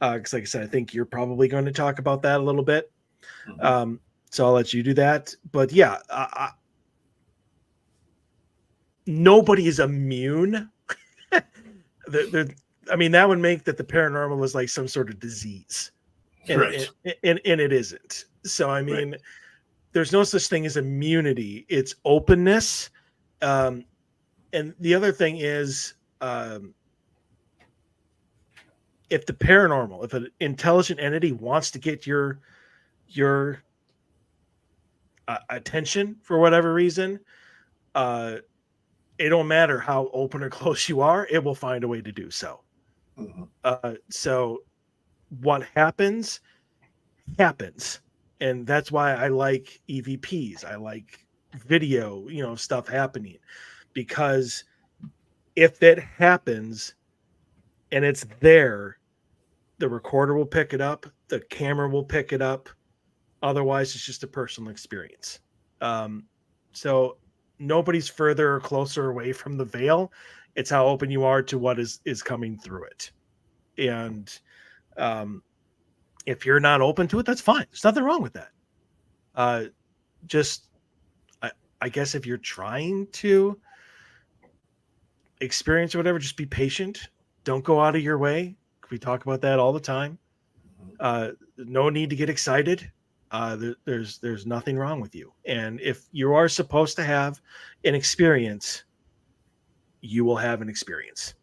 because, like I said, I think you're probably going to talk about that a little bit. Mm-hmm. Um, so I'll let you do that. But yeah, nobody is immune. I mean, that would make that the paranormal is like some sort of disease, and Right. and it isn't. So I Right. mean, there's no such thing as immunity. It's openness. Um, and the other thing is, if the paranormal, if an intelligent entity wants to get your attention for whatever reason, uh, it don't matter how open or close you are, it will find a way to do so. Mm-hmm. So what happens, and that's why I like EVPs. I like video, stuff happening, because if that happens and it's there, the recorder will pick it up, the camera will pick it up. Otherwise, it's just a personal experience. Um, so nobody's further or closer away from the veil. It's how open you are to what is coming through it. And um, if you're not open to it, that's fine. There's nothing wrong with that. Uh, just, I, I guess if you're trying to experience or whatever, just be patient. Don't go out of your way. We talk about that all the time. No need to get excited. There's nothing wrong with you. And if you are supposed to have an experience, you will have an experience.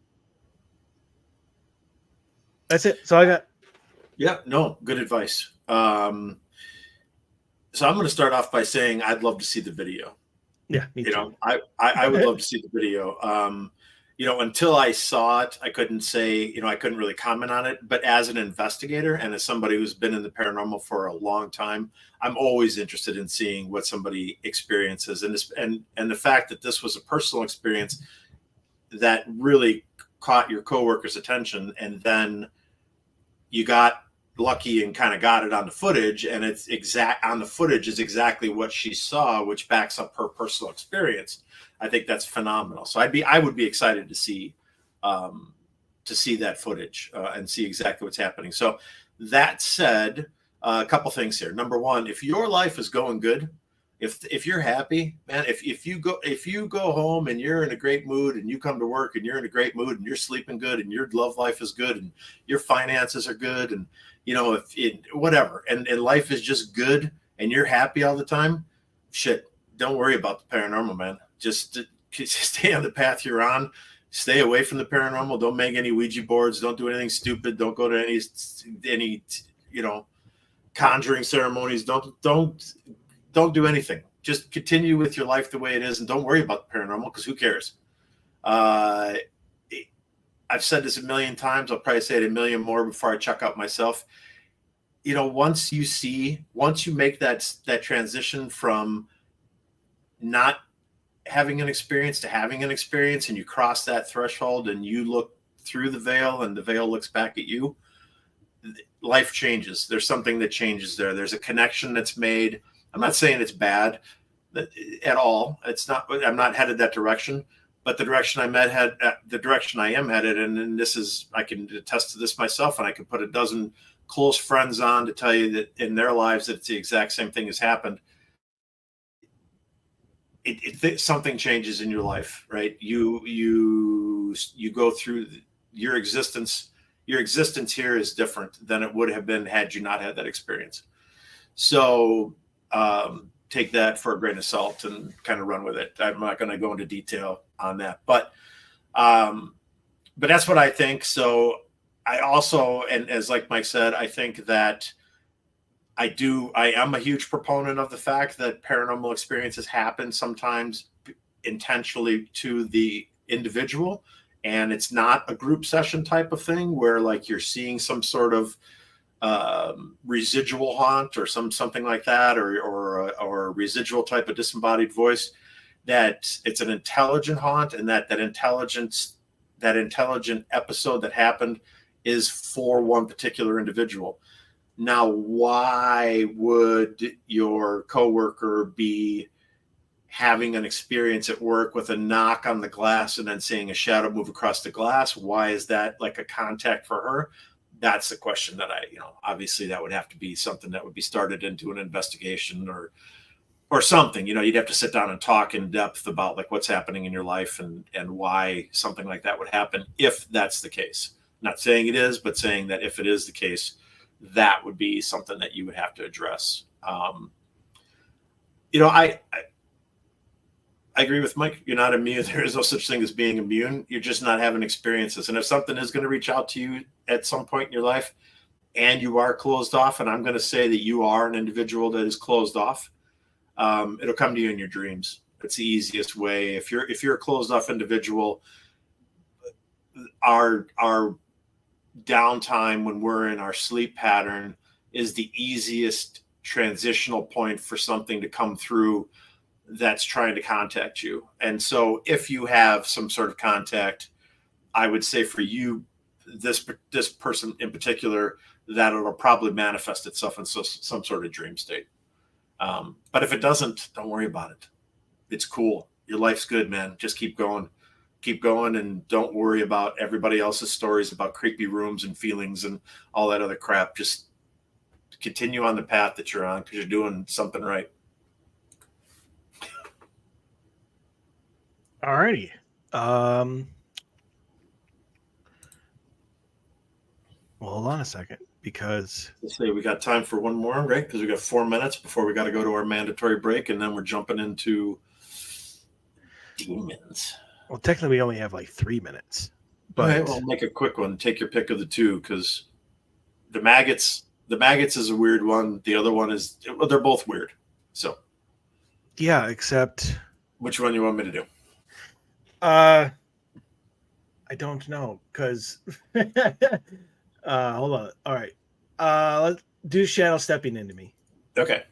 That's it. So I got. Yeah, no, good advice. So I'm going to start off by saying I'd love to see the video. Yeah, me too. I would love to see the video. Until I saw it, I couldn't say, I couldn't really comment on it. But as an investigator and as somebody who's been in the paranormal for a long time, I'm always interested in seeing what somebody experiences. And the fact that this was a personal experience that really caught your coworker's attention, and then you got lucky and kind of got it on the footage, and it's exact on the footage is exactly what she saw, which backs up her personal experience. I think that's phenomenal. So I would be excited to see that footage and see exactly what's happening. So that said, a couple things here. Number one, if your life is going good, if you're happy, man, if you go home and you're in a great mood, and you come to work and you're in a great mood, and you're sleeping good, and your love life is good, and your finances are good, and if it whatever, and life is just good, and you're happy all the time, shit, don't worry about the paranormal, man. Just stay on the path you're on. Stay away from the paranormal. Don't make any Ouija boards. Don't do anything stupid. Don't go to any conjuring ceremonies. Don't do anything. Just continue with your life the way it is, and don't worry about the paranormal, because who cares? I've said this a million times. I'll probably say it a million more before I check out myself. You know, once you make that transition from not having an experience to having an experience, and you cross that threshold and you look through the veil and the veil looks back at you, life changes. There's something that changes there. There's a connection that's made. I'm not saying it's bad at all. It's not, I'm not headed that direction, but the direction the direction I am headed. And this is, I can attest to this myself, and I can put a dozen close friends on to tell you that in their lives, that it's the exact same thing has happened. Something changes in your life, right? You go through your existence. Your existence here is different than it would have been had you not had that experience. So take that for a grain of salt and kind of run with it. I'm not going to go into detail on that, but that's what I think. So I also, and as like Mike said, I think that I am a huge proponent of the fact that paranormal experiences happen sometimes intentionally to the individual, and it's not a group session type of thing where like you're seeing some sort of residual haunt or something like that, or a residual type of disembodied voice. That it's an intelligent haunt, and that intelligent episode that happened is for one particular individual. Now, why would your coworker be having an experience at work with a knock on the glass and then seeing a shadow move across the glass? Why is that like a contact for her? That's the question that obviously that would have to be something that would be started into an investigation or something. You'd have to sit down and talk in depth about like what's happening in your life and why something like that would happen, if that's the case. Not saying it is, but saying that if it is the case, that would be something that you would have to address. I agree with Mike. You're not immune. There is no such thing as being immune. You're just not having experiences. And if something is going to reach out to you at some point in your life and you are closed off, and I'm going to say that you are an individual that is closed off, it'll come to you in your dreams. It's the easiest way. If you're a closed off individual, our downtime when we're in our sleep pattern is the easiest transitional point for something to come through that's trying to contact you. And so if you have some sort of contact, I would say for you, this person in particular, that it'll probably manifest itself in some sort of dream state. But if it doesn't, don't worry about it. It's cool. Your life's good, man. Just keep going, and don't worry about everybody else's stories about creepy rooms and feelings and all that other crap. Just continue on the path that you're on, because you're doing something right. All righty. Well, hold on a second, because let's say we got time for one more, right? Because we got 4 minutes before we got to go to our mandatory break, and then we're jumping into demons. Well, technically, we only have like 3 minutes. But okay, well, make a quick one. Take your pick of the two, because the maggots is a weird one. The other one is, well, they're both weird. So, yeah, except which one you want me to do? I don't know, because hold on. All right. Let's do shadow stepping into me. Okay.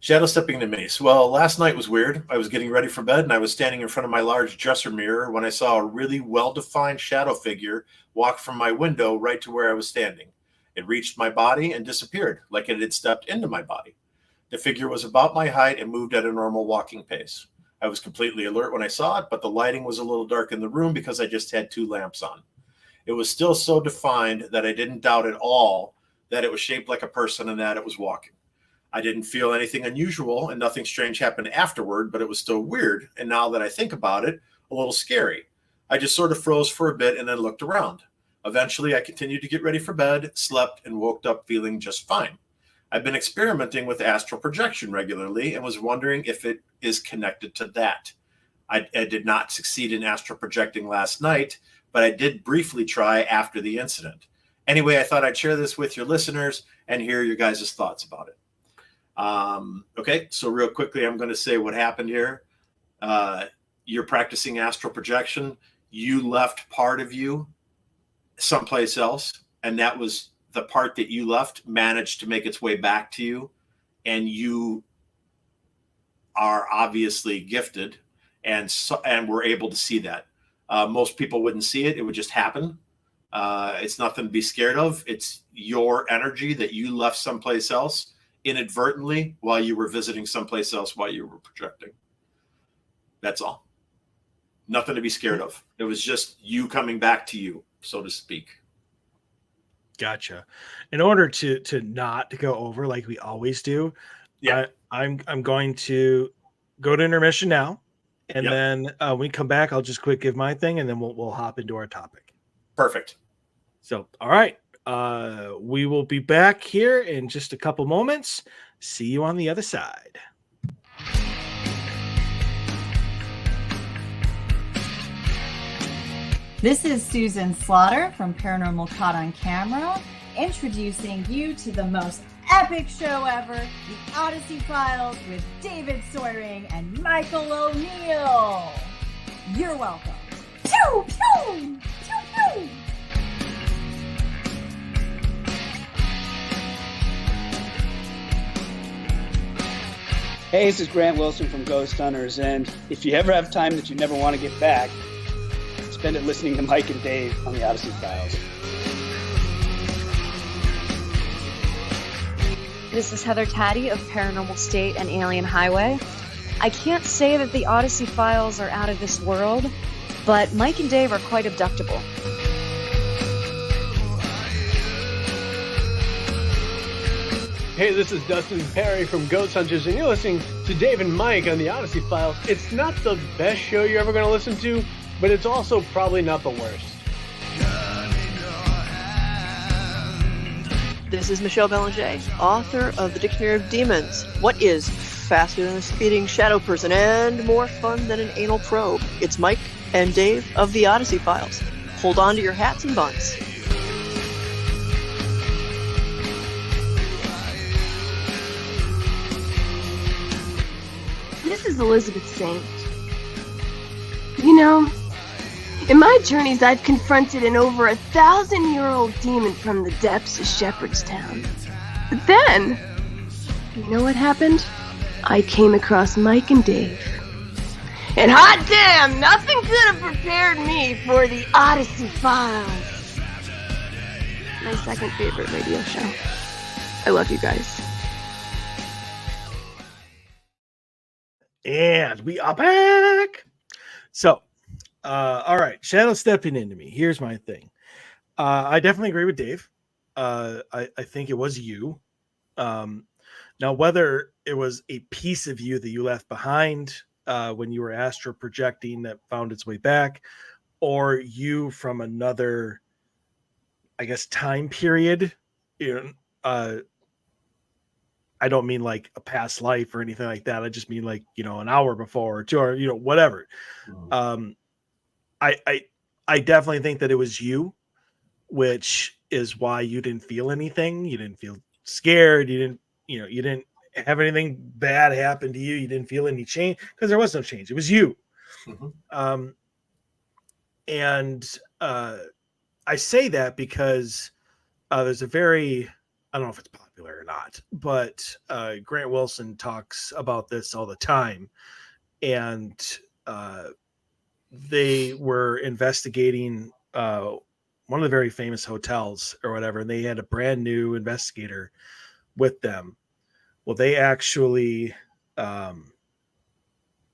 Shadow stepping into me. So, well, last night was weird. I was getting ready for bed, and I was standing in front of my large dresser mirror when I saw a really well-defined shadow figure walk from my window right to where I was standing. It reached my body and disappeared, like it had stepped into my body. The figure was about my height and moved at a normal walking pace. I was completely alert when I saw it, but the lighting was a little dark in the room because I just had 2 lamps on. It was still so defined that I didn't doubt at all that it was shaped like a person and that it was walking. I didn't feel anything unusual, and nothing strange happened afterward, but it was still weird, and now that I think about it, a little scary. I just sort of froze for a bit and then looked around. Eventually, I continued to get ready for bed, slept, and woke up feeling just fine. I've been experimenting with astral projection regularly and was wondering if it is connected to that. I did not succeed in astral projecting last night, but I did briefly try after the incident. Anyway, I thought I'd share this with your listeners and hear your guys' thoughts about it. Okay, so real quickly, I'm going to say what happened here. You're practicing astral projection. You left part of you someplace else, and that was the part that you left managed to make its way back to you, and you are obviously gifted, and we're able to see that. Most people wouldn't see it; it would just happen. It's nothing to be scared of. It's your energy that you left someplace else inadvertently while you were visiting someplace else while you were projecting. That's all. Nothing to be scared of. It was just you coming back to you, so to speak. Gotcha. In order to not go over like we always do, Yeah. I'm going to go to intermission now, and Yep. then when we come back, I'll just quick give my thing, and then we'll hop into our topic. Perfect. So, all right, we will be back here in just a couple moments. See you on the other side. This is Susan Slaughter from Paranormal Caught on Camera, introducing you to the most epic show ever, The Odyssey Files with David Soyering and Michael O'Neill. You're welcome. Pew, pew, pew, pew. Hey, this is Grant Wilson from Ghost Hunters, and if you ever have time that you never want to get back, spend it listening to Mike and Dave on the Odyssey Files. This is Heather Taddy of Paranormal State and Alien Highway. I can't say that the Odyssey Files are out of this world, but Mike and Dave are quite abductable. Hey, this is Dustin Perry from Ghost Hunters, and you're listening to Dave and Mike on the Odyssey Files. It's not the best show you're ever going to listen to, but it's also probably not the worst. This is Michelle Belanger, author of The Dictionary of Demons. What is faster than a speeding shadow person and more fun than an anal probe? It's Mike and Dave of the Odyssey Files. Hold on to your hats and buns. This is Elizabeth Saint. You know, in my journeys, I've confronted an over 1,000-year-old demon from the depths of Shepherdstown. But then, you know what happened? I came across Mike and Dave. And hot damn, nothing could have prepared me for the Odyssey Files. My second favorite radio show. I love you guys. And we are back. So, all right, Shadow stepping into me. Here's my thing. I definitely agree with Dave. I think it was you. Now, whether it was a piece of you that you left behind when you were astral projecting that found its way back, or you from another, I guess, time period, I don't mean like a past life or anything like that. I just mean like, an hour before or 2 hours, whatever. I definitely think that it was you, which is why you didn't feel anything. You didn't feel scared. You didn't have anything bad happen to you. You didn't feel any change because there was no change. It was you. Mm-hmm. And I say that because there's a very, I don't know if it's popular or not, but Grant Wilson talks about this all the time. And they were investigating one of the very famous hotels or whatever, and they had a brand new investigator with them. Well, they actually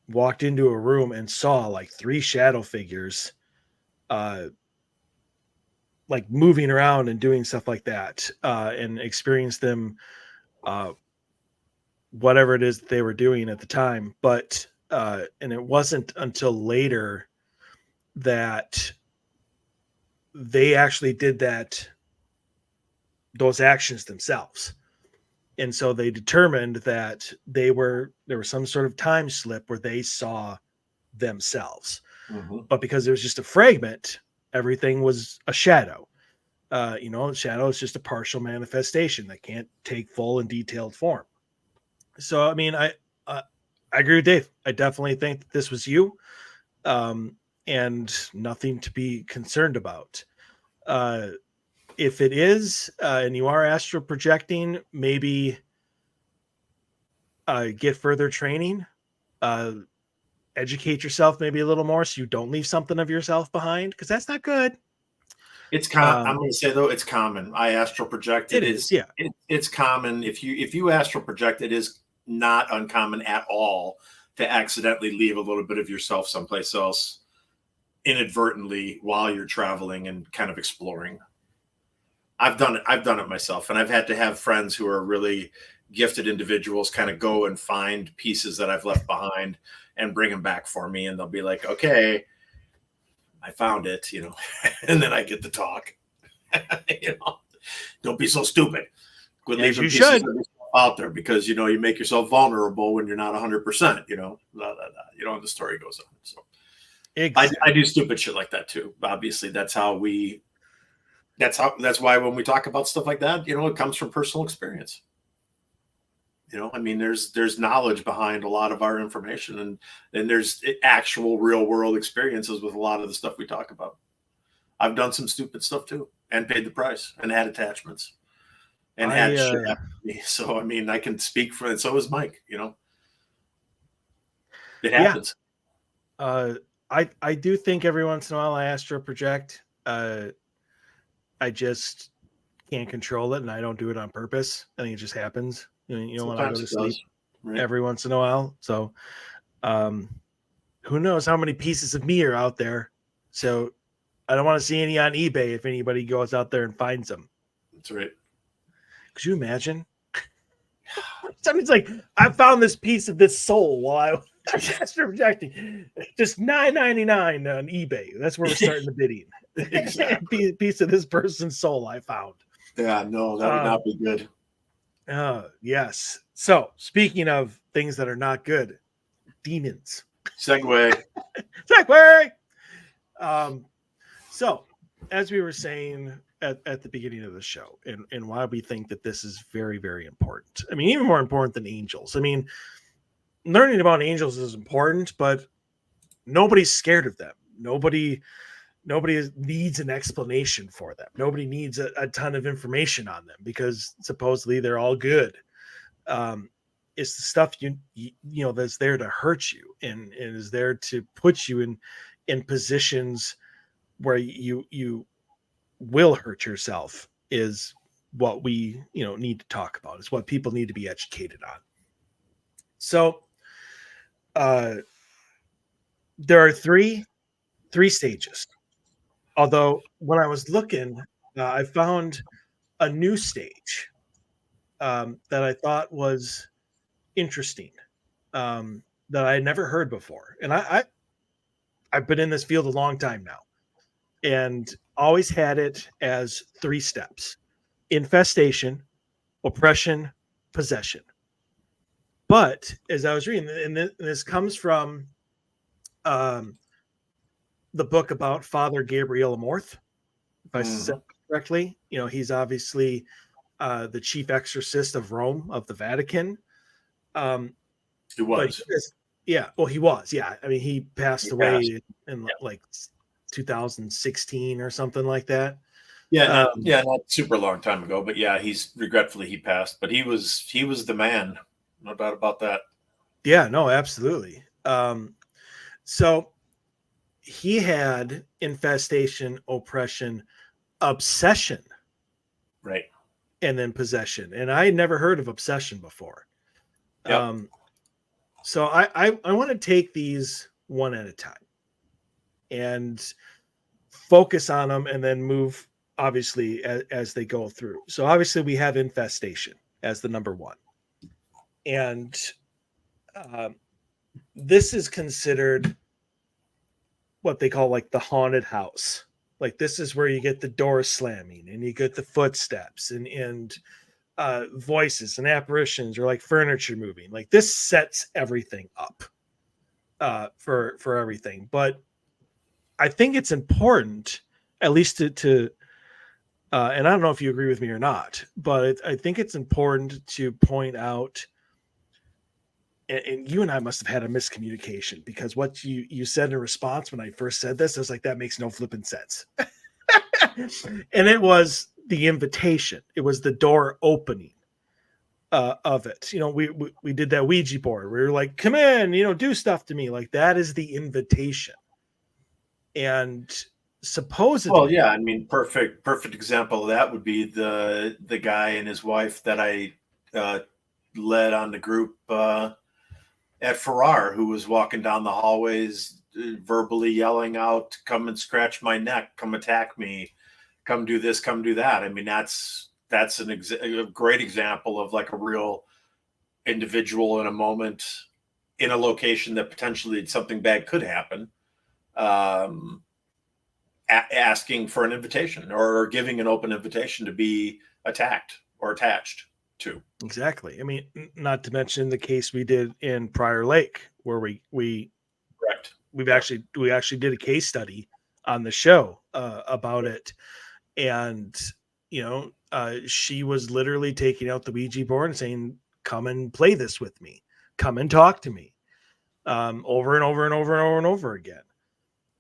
walked into a room and saw like 3 shadow figures like moving around and doing stuff like that, and experienced them, whatever it is that they were doing at the time. But and it wasn't until later that they actually did those actions themselves. And so they determined that there was some sort of time slip where they saw themselves. Mm-hmm. But because it was just a fragment, everything was a shadow. Shadow is just a partial manifestation that can't take full and detailed form. So, I mean, I agree with Dave. I definitely think that this was you, and nothing to be concerned about. If it is, and you are astral projecting, maybe get further training, educate yourself maybe a little more so you don't leave something of yourself behind, because that's not good. I'm going to say though, it's common. I astral project. It is, yeah. It's common. If you astral project, it is not uncommon at all to accidentally leave a little bit of yourself someplace else inadvertently while you're traveling and kind of exploring. I've done it myself, and I've had to have friends who are really gifted individuals kind of go and find pieces that I've left behind and bring them back for me, and they'll be like, okay, I found it, and then I get to talk. Don't be so stupid. Quit leaving pieces of yourself out there, because you make yourself vulnerable when you're not 100%. The story goes on. So exactly. I do stupid shit like that too. Obviously, that's why when we talk about stuff like that, it comes from personal experience. There's knowledge behind a lot of our information, and there's actual real world experiences with a lot of the stuff we talk about. I've done some stupid stuff too, and paid the price, and had attachments, and had shit happen to me. So I can speak for it. So is Mike. It happens. I do think every once in a while I astral project. I just can't control it, and I don't do it on purpose. I think it just happens. When I go to sleep every once in a while. So who knows how many pieces of me are out there. So I don't want to see any on eBay if anybody goes out there and finds them. That's right. Could you imagine? Somebody's like, I found this piece of this soul while I was astral projecting. Just $9.99 on eBay. That's where we're starting the bidding. Exactly. Piece of this person's soul I found. Yeah, no, that would not be good. Yes. So speaking of things that are not good, demons. Segue. So as we were saying at the beginning of the show, and why we think that this is very, very important. Even more important than angels. Learning about angels is important, but nobody's scared of them. Nobody needs an explanation for them. Nobody needs a ton of information on them, because supposedly they're all good. It's the stuff you that's there to hurt you and is there to put you in positions where you will hurt yourself, is what we need to talk about. It's what people need to be educated on. So there are three stages. Although when I was looking, I found a new stage that I thought was interesting, that I had never heard before. And I've been in this field a long time now, and always had it as 3 steps: infestation, oppression, possession. But as I was reading, and this comes from the book about Father Gabriel Amorth, if I said correctly. He's obviously the chief exorcist of Rome, of the Vatican. He was. He was. Yeah. He passed away in like 2016 or something like that. Yeah, not super long time ago, but yeah, he passed. But he was the man, no doubt about that. Yeah, no, absolutely. So he had infestation, oppression, obsession, right, and then possession. And I had never heard of obsession before. Yep. So I want to take these one at a time and focus on them, and then move obviously as they go through. So obviously we have infestation as the number 1, and this is considered what they call like the haunted house. Like, this is where you get the door slamming, and you get the footsteps and voices and apparitions, or like furniture moving. Like, this sets everything up for everything. But I think it's important, at least to and I don't know if you agree with me or not, but I think it's important to point out, and you and I must have had a miscommunication, because what you said in response when I first said this, I was like, that makes no flipping sense. And it was the invitation. It was the door opening of it. You know, we did that Ouija board. We were like, come in, you know, do stuff to me. Like that is the invitation. And supposedly, Well, yeah, I mean, perfect example of that would be the guy and his wife that I led on the group at Farrar, who was walking down the hallways, verbally yelling out, "Come and scratch my neck! Come attack me! Come do this! Come do that!" I mean, that's a great example of like a real individual in a moment, in a location that potentially something bad could happen. Asking for an invitation or giving an open invitation to be attacked or attached to. exactly. I mean, not to mention the case we did in Prior Lake, where we Correct. we actually did a case study on the show about it, and you know, she was literally taking out the Ouija board and saying, "Come and play this with me. Come and talk to me," over and over and over and over and over again.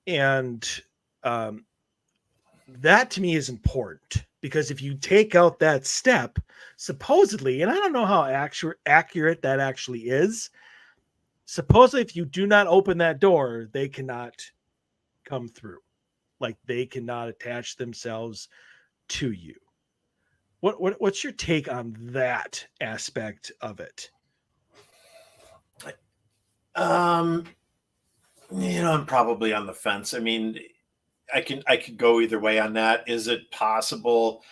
And that to me is important, because if you take out that step, supposedly, and I don't know how accurate that actually is, supposedly if you do not open that door, they cannot come through. Like they cannot attach themselves to you. What's your take on that aspect of it? You know, I'm probably on the fence. I mean, I could go either way on that. Is it possible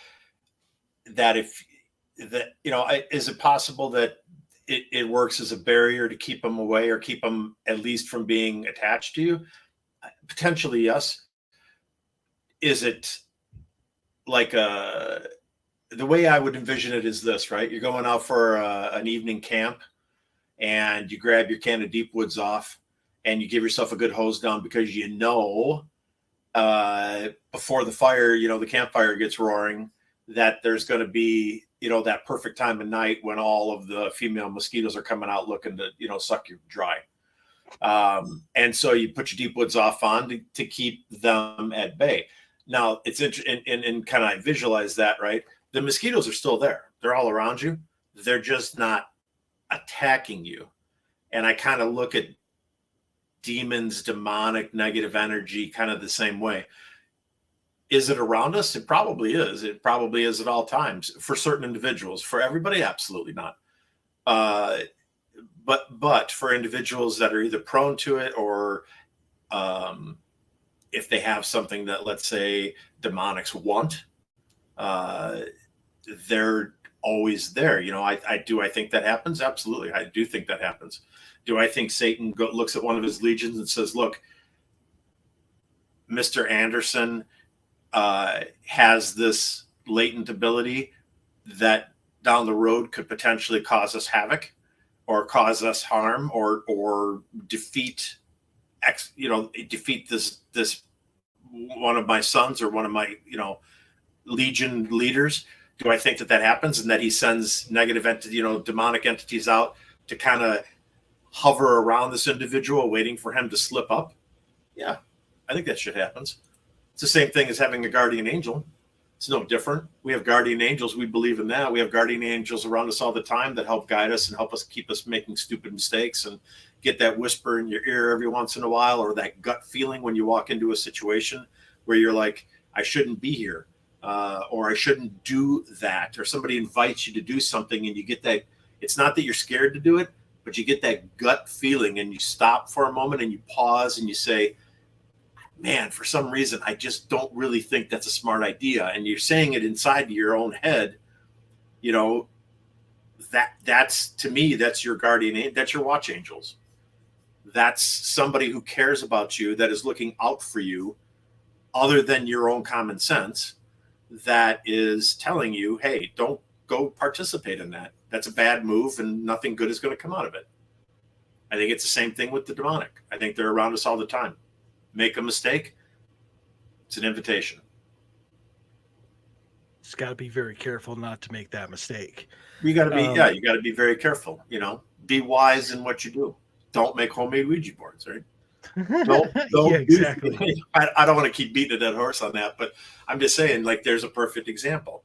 that is it possible that it works as a barrier to keep them away or keep them at least from being attached to you? Potentially, yes. Is it like the way I would envision it is this, right? You're going out for an evening camp and you grab your can of Deep Woods off and you give yourself a good hose down because you know before the fire, you know, the campfire gets roaring, that there's going to be, you know, that perfect time of night when all of the female mosquitoes are coming out looking to, you know, suck you dry. And so you put your Deep Woods off on to keep them at bay. Now it's interesting, and kind of visualize that, right? The mosquitoes are still there. They're all around you. They're just not attacking you. And I kind of look at demons, demonic, negative energy kind of the same way. Is it around us? It probably is. It probably is at all times for certain individuals. For everybody, absolutely not. But for individuals that are either prone to it or if they have something that, let's say, demonics want, they're always there. You know, I think that happens? Absolutely. I do think that happens. Do I think Satan looks at one of his legions and says, look, Mr. Anderson has this latent ability that down the road could potentially cause us havoc or cause us harm or defeat this one of my sons or one of my, you know, legion leaders? Do I think that happens and that he sends negative entity, you know, demonic entities out to kind of hover around this individual waiting for him to slip up? Yeah, I think that shit happens. It's the same thing as having a guardian angel. It's no different. We have guardian angels. We believe in that. We have guardian angels around us all the time that help guide us and help us keep us making stupid mistakes and get that whisper in your ear every once in a while, or that gut feeling when you walk into a situation where you're like, I shouldn't be here, or I shouldn't do that, or somebody invites you to do something and you get that. It's not that you're scared to do it, but you get that gut feeling and you stop for a moment and you pause and you say, man, for some reason, I just don't really think that's a smart idea. And you're saying it inside your own head, you know, that's to me, that's your guardian, that's your watch angels. That's somebody who cares about you, that is looking out for you other than your own common sense, that is telling you, hey, don't go participate in that. That's a bad move and nothing good is going to come out of it. I think it's the same thing with the demonic. I think they're around us all the time. Make a mistake, it's an invitation. Just got to be very careful not to make that mistake. You got to be, you got to be very careful. You know, be wise in what you do. Don't make homemade Ouija boards, right? Don't Yeah, exactly. I don't want to keep beating a dead horse on that, but I'm just saying, like, there's a perfect example.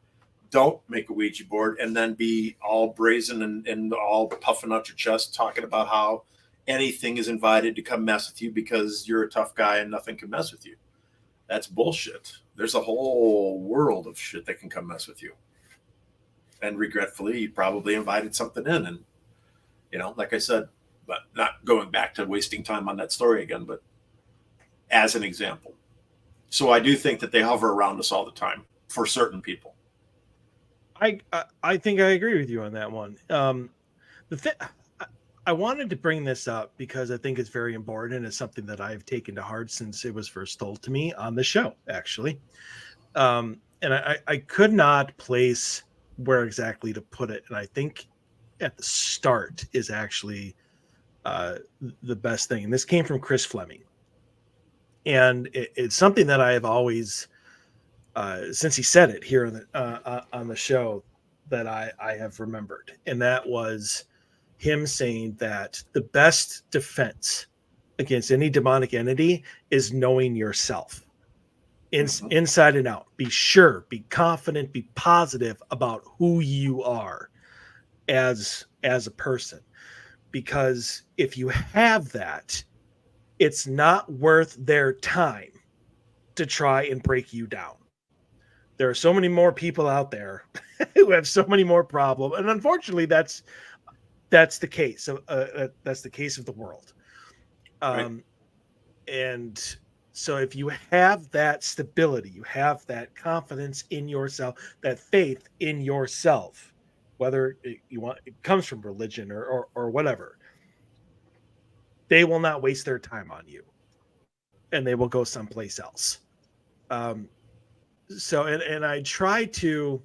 Don't make a Ouija board and then be all brazen and all puffing out your chest talking about how anything is invited to come mess with you because you're a tough guy and nothing can mess with you. That's bullshit. There's a whole world of shit that can come mess with you. And regretfully, you probably invited something in. And, like I said, but not going back to wasting time on that story again, but as an example. So I do think that they hover around us all the time for certain people. I think I agree with you on that one. I wanted to bring this up because I think it's very important and it's something that I've taken to heart since it was first told to me on the show, actually. And I could not place where exactly to put it. And I think at the start is actually the best thing. And this came from Chris Fleming. And it's something that I have always, since he said it here on the show, that I have remembered. And that was him saying that the best defense against any demonic entity is knowing yourself inside and out. Be sure, be confident, be positive about who you are as a person. Because if you have that, it's not worth their time to try and break you down. There are so many more people out there who have so many more problems. And unfortunately, that's the case. That's the case of the world. Right. And so if you have that stability, you have that confidence in yourself, that faith in yourself, whether it comes from religion or whatever, they will not waste their time on you and they will go someplace else. So, and I try to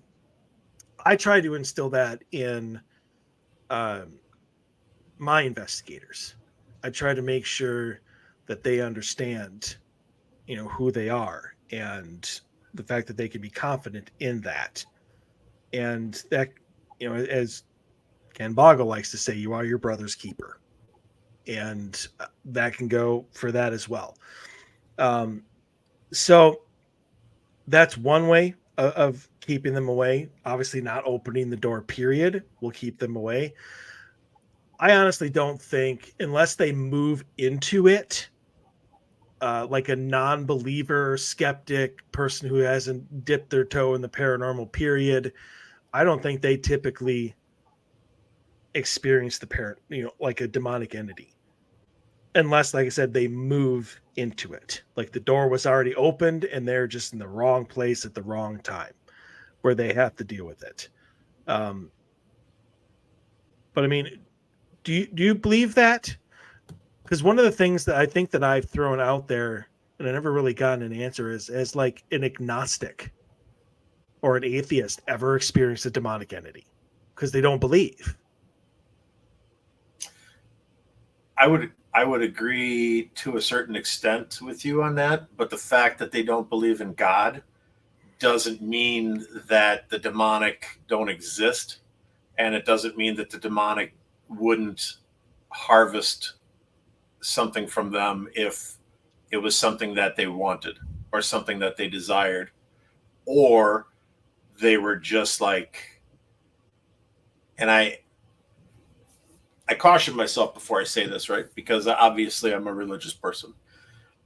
instill that in my investigators. I try to make sure that they understand, who they are and the fact that they can be confident in that. And that, as Ken Boggle likes to say, you are your brother's keeper. And that can go for that as well. So that's one way of keeping them away. Obviously not opening the door, period, will keep them away. I honestly don't think, unless they move into it, like a non-believer, skeptic person who hasn't dipped their toe in the paranormal, period, I don't think they typically experience like a demonic entity. Unless, like I said, they move into it. Like the door was already opened and they're just in the wrong place at the wrong time where they have to deal with it. But I mean, do you believe that? Because one of the things that I think that I've thrown out there and I never really gotten an answer is, as like an agnostic or an atheist ever experienced a demonic entity because they don't believe. I would agree to a certain extent with you on that, but the fact that they don't believe in God doesn't mean that the demonic don't exist, and it doesn't mean that the demonic wouldn't harvest something from them if it was something that they wanted or something that they desired, or they were just like, and I caution myself before I say this, right? Because obviously I'm a religious person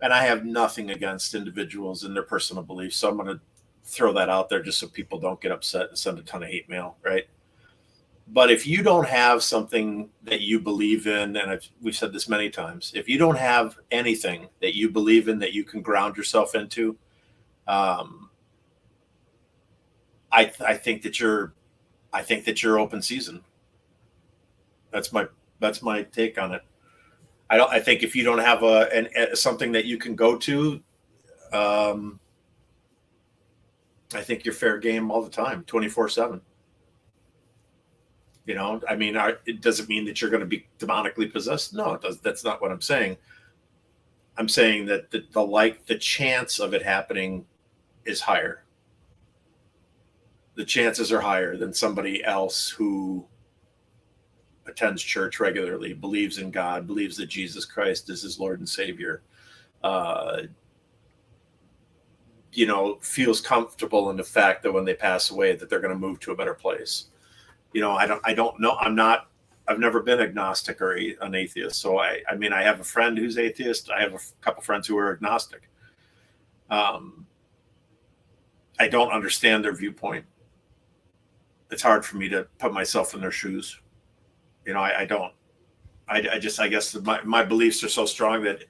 and I have nothing against individuals and their personal beliefs. So I'm going to throw that out there just so people don't get upset and send a ton of hate mail, right? But if you don't have something that you believe in, and we've said this many times, if you don't have anything that you believe in that you can ground yourself into, I think that you're open season. That's my take on it. I think if you don't have something that you can go to, I think you're fair game all the time, 24/7. I mean, it doesn't mean that you're going to be demonically possessed. No, it does. That's not what I'm saying. I'm saying that the chance of it happening is higher. The chances are higher than somebody else who attends church regularly, believes in God, believes that Jesus Christ is his Lord and Savior, feels comfortable in the fact that when they pass away that they're going to move to a better place. I don't know. I've never been agnostic or an atheist. So I have a friend who's atheist. I have a couple friends who are agnostic. I don't understand their viewpoint. It's hard for me to put myself in their shoes. I don't. I guess my beliefs are so strong that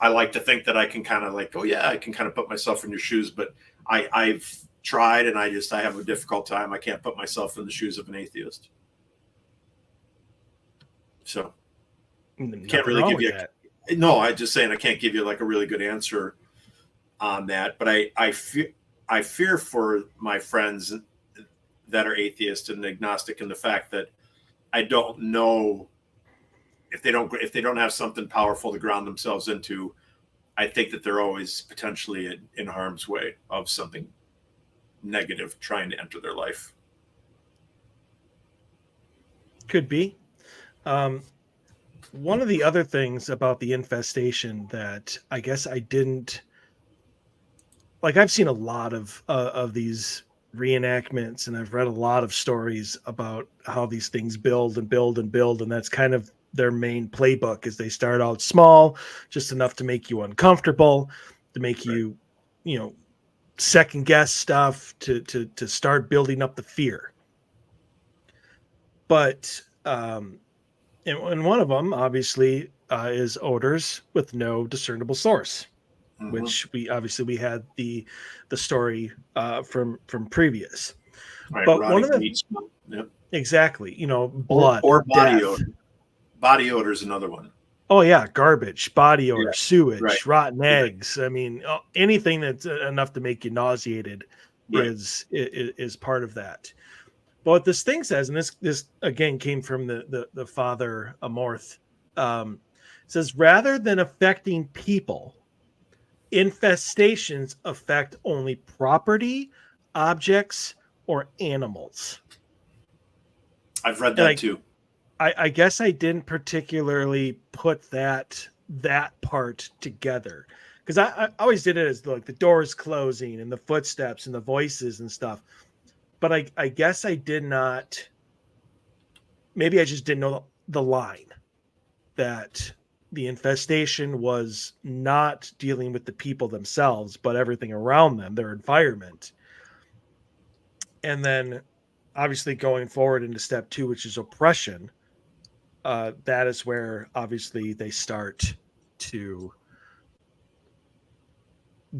I like to think that I can kind of like, oh yeah, I can kind of put myself in your shoes, but I've tried and I have a difficult time. I can't put myself in the shoes of an atheist. So can't really give you no, I just saying I can't give you like a really good answer on that, but I fear for my friends that are atheist and agnostic, and the fact that I don't know if they don't have something powerful to ground themselves into. I think that they're always potentially in harm's way of something negative trying to enter their life. Could be. One of the other things about the infestation that I guess I didn't like, I've seen a lot of these reenactments, and I've read a lot of stories about how these things build and build and build, and that's kind of their main playbook. Is they start out small, just enough to make you uncomfortable, to make you, second guess stuff, to start building up the fear. But and one of them obviously is odors with no discernible source, which we had the story from previous. Right, but one of the yep. Exactly, blood or body death. odor. Body odor is another one. Oh yeah, garbage, body odor, sewage, right. rotten eggs. I mean, anything that's enough to make you nauseated is part of that. But what this thing says, and this again came from the Father Amorth, says rather than affecting people, infestations affect only property, objects, or animals. I've read that too. I guess I didn't particularly put that part together, because I always did it as like the doors closing and the footsteps and the voices and stuff. But I guess I did not. Maybe I just didn't know the line that the infestation was not dealing with the people themselves, but everything around them, their environment. And then obviously going forward into step 2, which is oppression, that is where obviously they start to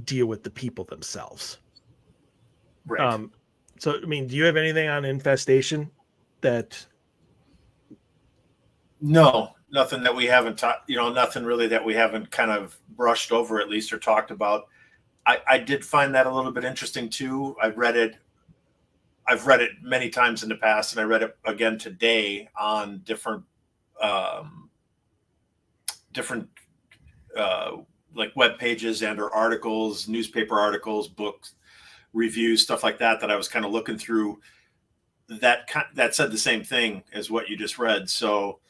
deal with the people themselves. Right. So, I mean, do you have anything on infestation that... No, nothing that we haven't nothing really that we haven't kind of brushed over at least or talked about. I did find that a little bit interesting too. I've read it many times in the past, and I read it again today on different like web pages and or articles, newspaper articles, books, reviews, stuff like that I was kind of looking through that said the same thing as what you just read. So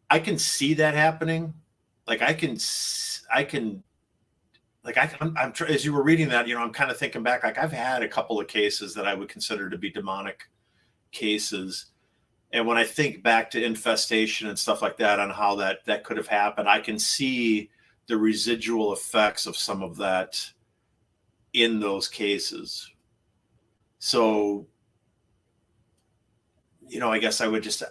I can see that happening. Like I'm as you were reading that, I'm kind of thinking back, like I've had a couple of cases that I would consider to be demonic cases. And when I think back to infestation and stuff like that, on how that could have happened, I can see the residual effects of some of that in those cases. So, I guess I would just,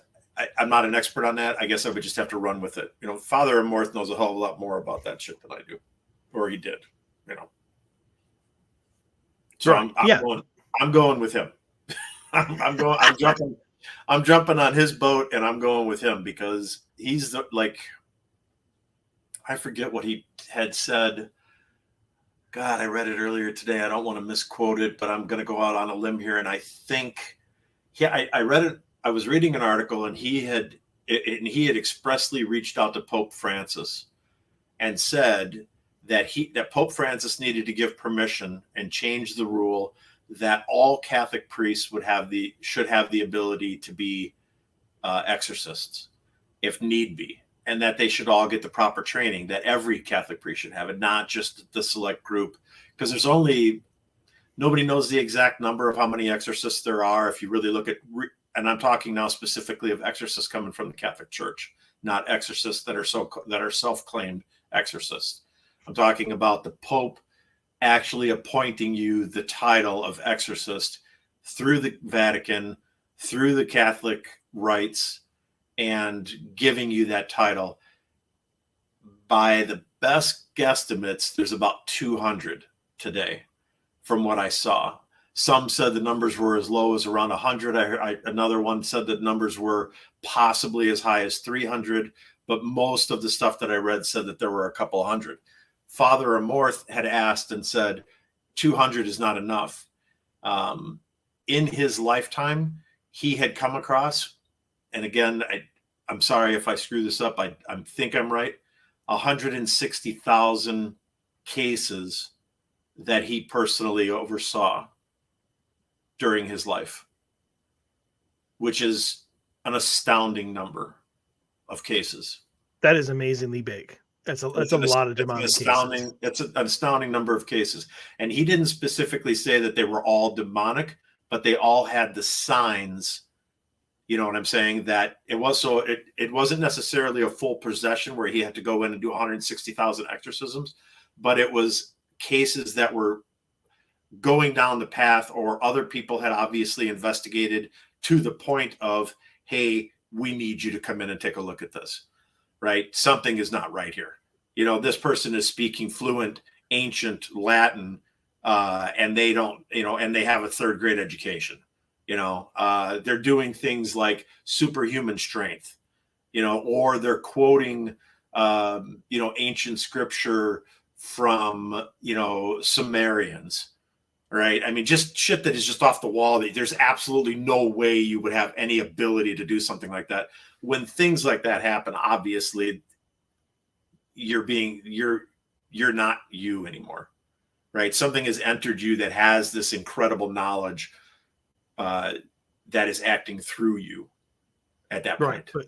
I'm not an expert on that. I guess I would just have to run with it. Father Amorth knows a hell of a lot more about that shit than I do, or he did, So right. I'm going with him. I'm jumping on his boat, and I'm going with him because he's I forget what he had said. God, I read it earlier today. I don't want to misquote it, but I'm going to go out on a limb here. And I think, I read it. I was reading an article, and he had expressly reached out to Pope Francis and said that Pope Francis needed to give permission and change the rule that all Catholic priests should have the ability to be exorcists if need be, and that they should all get the proper training that every Catholic priest should have, and not just the select group, because nobody knows the exact number of how many exorcists there are. If you really look at, and I'm talking now specifically of exorcists coming from the Catholic Church, not exorcists that are self-claimed exorcists. I'm talking about the Pope actually appointing you the title of exorcist through the Vatican, through the Catholic rites, and giving you that title. By the best guesstimates, there's about 200 today from what I saw. Some said the numbers were as low as around 100. Another one said that numbers were possibly as high as 300, but most of the stuff that I read said that there were a couple hundred. Father Amorth had asked and said 200 is not enough. In his lifetime, he had come across, and again, I'm sorry if I screw this up, I think I'm right, 160,000 cases that he personally oversaw during his life, which is an astounding number of cases. That is amazingly big. That's a lot of demonic cases. It's an astounding number of cases. And he didn't specifically say that they were all demonic, but they all had the signs. You know what I'm saying? That it wasn't necessarily a full possession where he had to go in and do 160,000 exorcisms, but it was cases that were going down the path, or other people had obviously investigated to the point of, hey, we need you to come in and take a look at this, right? Something is not right here. You know, this person is speaking fluent ancient Latin, and they don't, and they have a third grade education. They're doing things like superhuman strength, or they're quoting, ancient scripture from, Sumerians, right? I mean, just shit that is just off the wall. There's absolutely no way you would have any ability to do something like that. When things like that happen, obviously you're not you anymore, right? Something has entered you that has this incredible knowledge that is acting through you at that point. Right,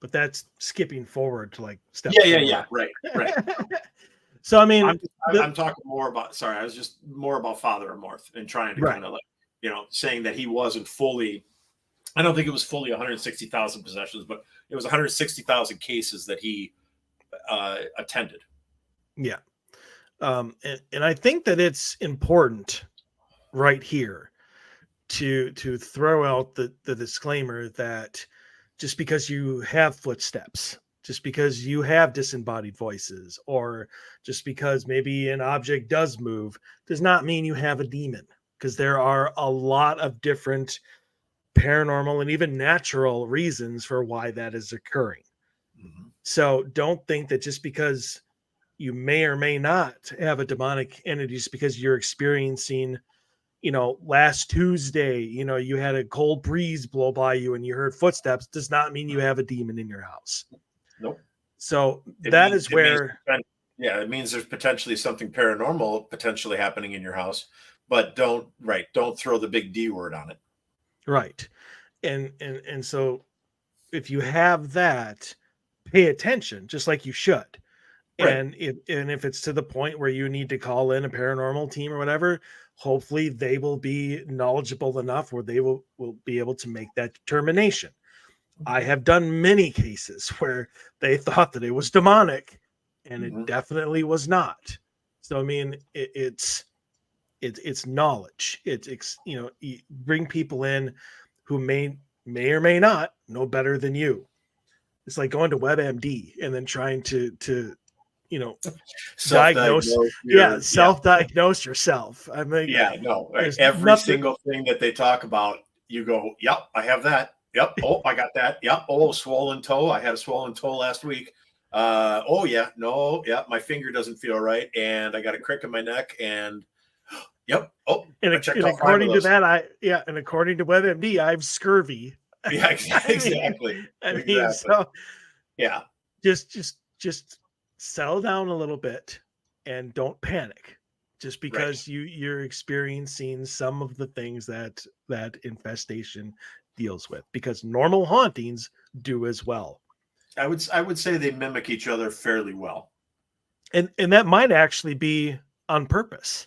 but that's skipping forward to like step. Yeah. Right. So I mean, I'm talking more about. Sorry, I was just more about Father Amorth and trying to kind of saying that he wasn't fully. I don't think it was fully 160,000 possessions, but it was 160,000 cases that he attended. Yeah, and I think that it's important right here to throw out the disclaimer that just because you have footsteps, just because you have disembodied voices, or just because maybe an object does move, does not mean you have a demon, because there are a lot of different paranormal and even natural reasons for why that is occurring. Mm-hmm. So don't think that just because you may or may not have a demonic entity, just because you're experiencing, last Tuesday, you had a cold breeze blow by you and you heard footsteps, does not mean you have a demon in your house. Nope. So it means there's potentially something paranormal potentially happening in your house, but don't throw the big D word on it. Right. And so if you have that, pay attention, just like you should. Right. And if it's to the point where you need to call in a paranormal team or whatever, hopefully they will be knowledgeable enough where they will be able to make that determination. I have done many cases where they thought that it was demonic, and it definitely was not. So, I mean, it's knowledge. It's you bring people in who may or may not know better than you. It's like going to WebMD and then trying to self-diagnose yourself. I mean, every single thing that they talk about, you go, yep, I have that. Yep. Oh, I got that. Yep. Oh, swollen toe. I had a swollen toe last week. My finger doesn't feel right, and I got a crick in my neck, and yep. Oh, and according to WebMD, I have scurvy. Yeah, exactly. Just settle down a little bit and don't panic. Just because you're experiencing some of the things that infestation deals with, because normal hauntings do as well. I would say they mimic each other fairly well. And that might actually be on purpose.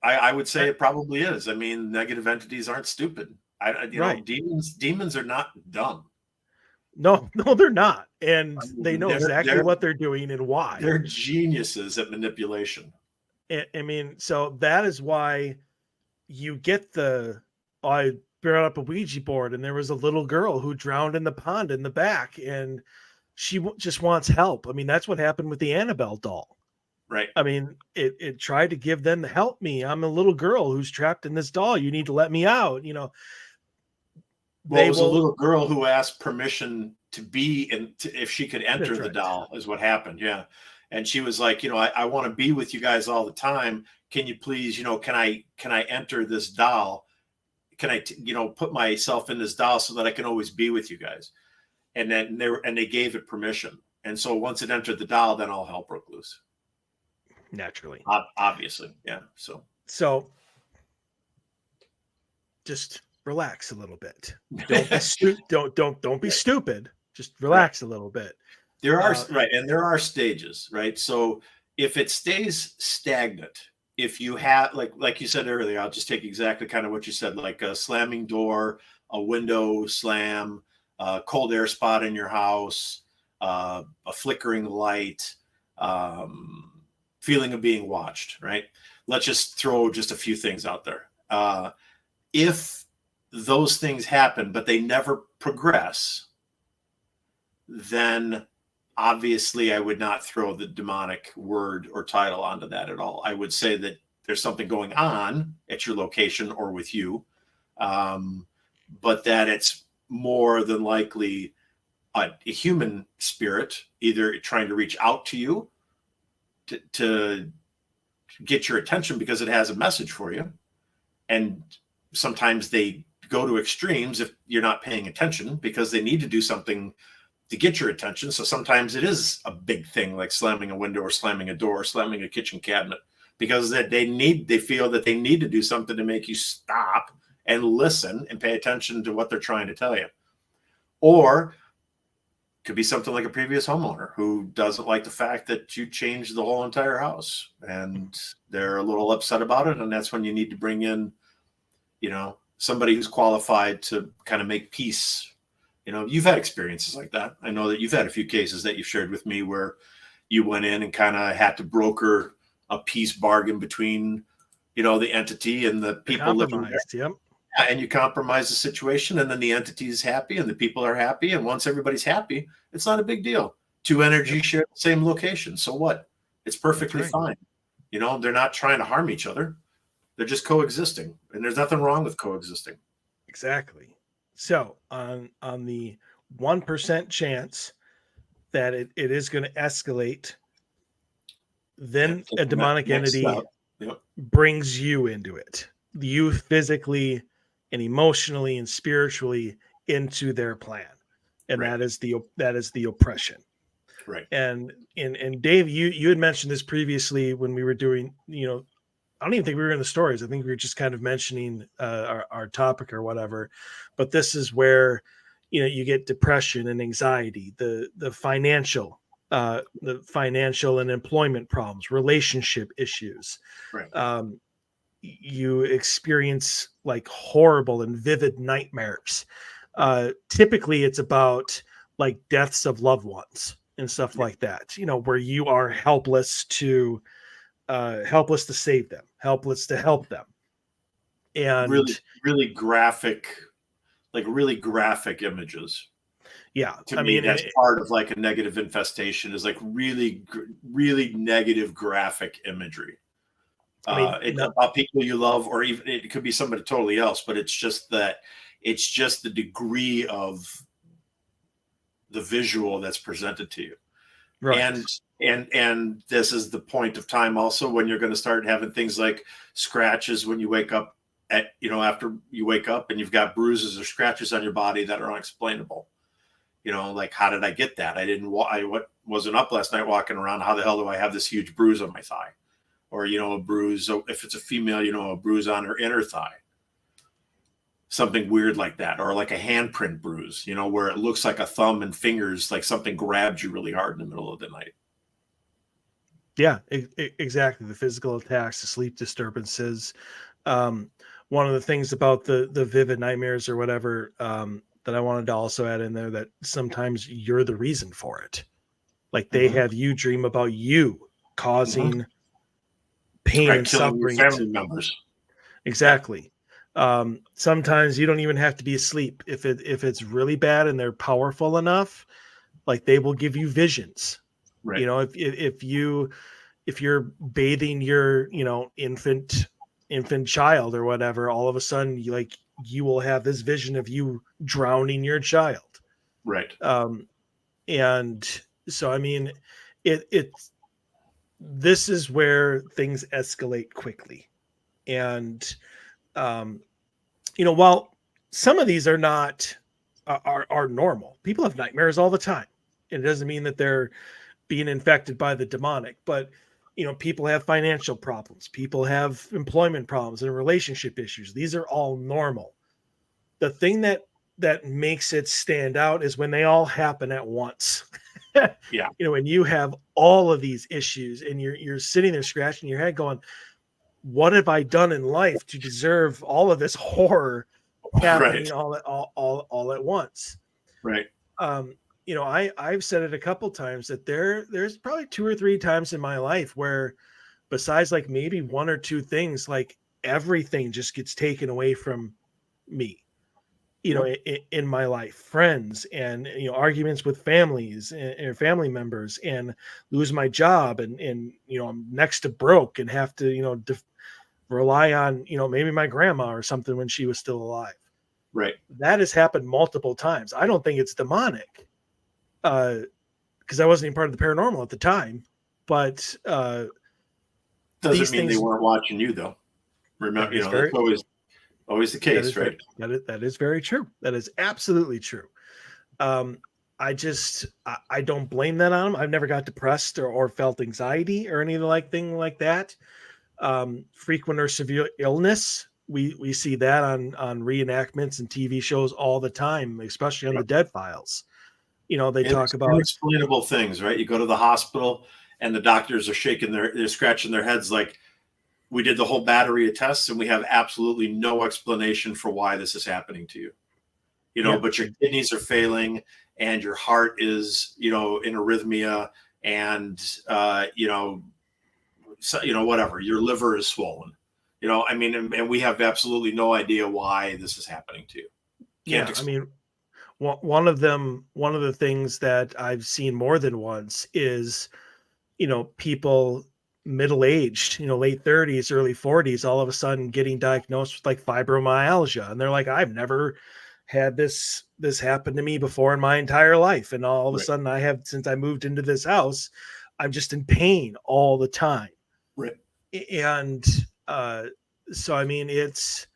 I would say it probably is. I mean, negative entities aren't stupid. Right. Demons are not dumb. No, they're not. And I mean, they know exactly what they're doing and why. They're geniuses at manipulation. I mean, so that is why you get I brought up a Ouija board, and there was a little girl who drowned in the pond in the back, and she just wants help. I mean, that's what happened with the Annabelle doll. Right. I mean, it tried to give them, help me. I'm a little girl who's trapped in this doll. You need to let me out. You know, well, it was a little girl who asked permission to be if she could enter the doll, is what happened. Yeah. And she was like, I want to be with you guys all the time. Can you please, can I enter this doll? Can I, put myself in this doll so that I can always be with you guys? And then they gave it permission. And so once it entered the doll, then all hell broke loose. Naturally. Obviously. Yeah. So just relax a little bit. Don't be stupid. Just relax a little bit. There are and there are stages, right? So if it stays stagnant, if you have like you said earlier, I'll just take exactly kind of what you said, like a slamming door, a window slam, a cold air spot in your house, a flickering light, feeling of being watched, right? Let's just throw just a few things out there. If those things happen, but they never progress, then obviously I would not throw the demonic word or title onto that at all. I would say that there's something going on at your location or with you, but that it's more than likely a human spirit, either trying to reach out to you to get your attention because it has a message for you. And sometimes they go to extremes if you're not paying attention because they need to do something to get your attention. So sometimes it is a big thing, like slamming a window or slamming a door or slamming a kitchen cabinet, because that they feel that they need to do something to make you stop and listen and pay attention to what they're trying to tell you. Or it could be something like a previous homeowner who doesn't like the fact that you changed the whole entire house, and they're a little upset about it. And that's when you need to bring in, somebody who's qualified to kind of make peace. You've had experiences like that. I know that you've had a few cases that you've shared with me where you went in and kind of had to broker a peace bargain between, the entity and the people living there. Yep. Yeah, and you compromise the situation, and then the entity is happy and the people are happy. And once everybody's happy, it's not a big deal. Two energies share the same location. So what? It's perfectly fine. They're not trying to harm each other. They're just coexisting. And there's nothing wrong with coexisting. Exactly. So on the 1% chance that it is going to escalate, then a demonic entity brings you into it. You physically and emotionally and spiritually into their plan. And that is the oppression. Right. And Dave, you had mentioned this previously when we were doing, I don't even think we were in the stories. I think we were just kind of mentioning our topic or whatever. But this is where, you get depression and anxiety, the financial and employment problems, relationship issues. Right. You experience like horrible and vivid nightmares. Typically, it's about like deaths of loved ones and stuff like that. Where you are helpless to save them, helpless to help them. And really graphic images. Yeah. To me, that's part of like a negative infestation, is like really, really negative graphic imagery. It's about people you love, or even it could be somebody totally else, but it's just the degree of the visual that's presented to you. Right. And this is the point of time also when you're going to start having things like scratches when you wake up after you wake up and you've got bruises or scratches on your body that are unexplainable. Like, how did I get that? I wasn't up last night walking around. How the hell do I have this huge bruise on my thigh? Or, a bruise, if it's a female, a bruise on her inner thigh. something weird like that, or like a handprint bruise, you know, where it looks like a thumb and fingers, like something grabbed you really hard in the middle of the night. Yeah, exactly. The physical attacks, the sleep disturbances. One of the things about the vivid nightmares or whatever, that I wanted to also add in there, that sometimes you're the reason for it. Like they have you dream about you causing pain and Killing your suffering. family members. Exactly. Sometimes you don't even have to be asleep. If it's really bad and they're powerful enough, like they will give you visions. Right. You know, if you're bathing your, you know, infant child or whatever, all of a sudden you will have this vision of you drowning your child. Right. And so I mean, this is where things escalate quickly. And you know, while some of these are not are normal, people have nightmares all the time. It doesn't mean that they're being infected by the demonic, but you know, people have financial problems, people have employment problems and relationship issues. These are all normal. The thing that makes it stand out is when they all happen at once. Yeah. You know, when you have all of these issues and you're sitting there scratching your head going, what have I done in life to deserve all of this horror happening all at once? Right. You know, I've said it a couple times that there's probably 2 or 3 times in my life where, besides like maybe 1 or 2 things, like everything just gets taken away from me. You know, in my life, friends and, you know, arguments with families and family members, and lose my job, and you know, I'm next to broke and have to, you know, rely on, you know, maybe my grandma or something when she was still alive. Right. That has happened multiple times. I don't think it's demonic, because I wasn't even part of the paranormal at the time. But doesn't mean they weren't watching you, though. Remember, you know, that's always the case, right? That is very true. That is absolutely true. I don't blame that on them. I've never got depressed or felt anxiety or anything like that. Frequent or severe illness, we see that on reenactments and TV shows all the time, especially on the Dead Files. You know, they talk about unexplainable things, right? You go to the hospital and the doctors are they're scratching their heads like, we did the whole battery of tests and we have absolutely no explanation for why this is happening to you. You know, but your kidneys are failing and your heart is, you know, in arrhythmia, and you know, whatever, your liver is swollen. You know, I mean, and we have absolutely no idea why this is happening to you. I mean, one of the things that I've seen more than once is, you know, people middle-aged, you know, late 30s, early 40s, all of a sudden getting diagnosed with like fibromyalgia. And they're like, I've never had this happen to me before in my entire life. And all of a sudden I have, since I moved into this house, I'm just in pain all the time. Right. And so, I mean, this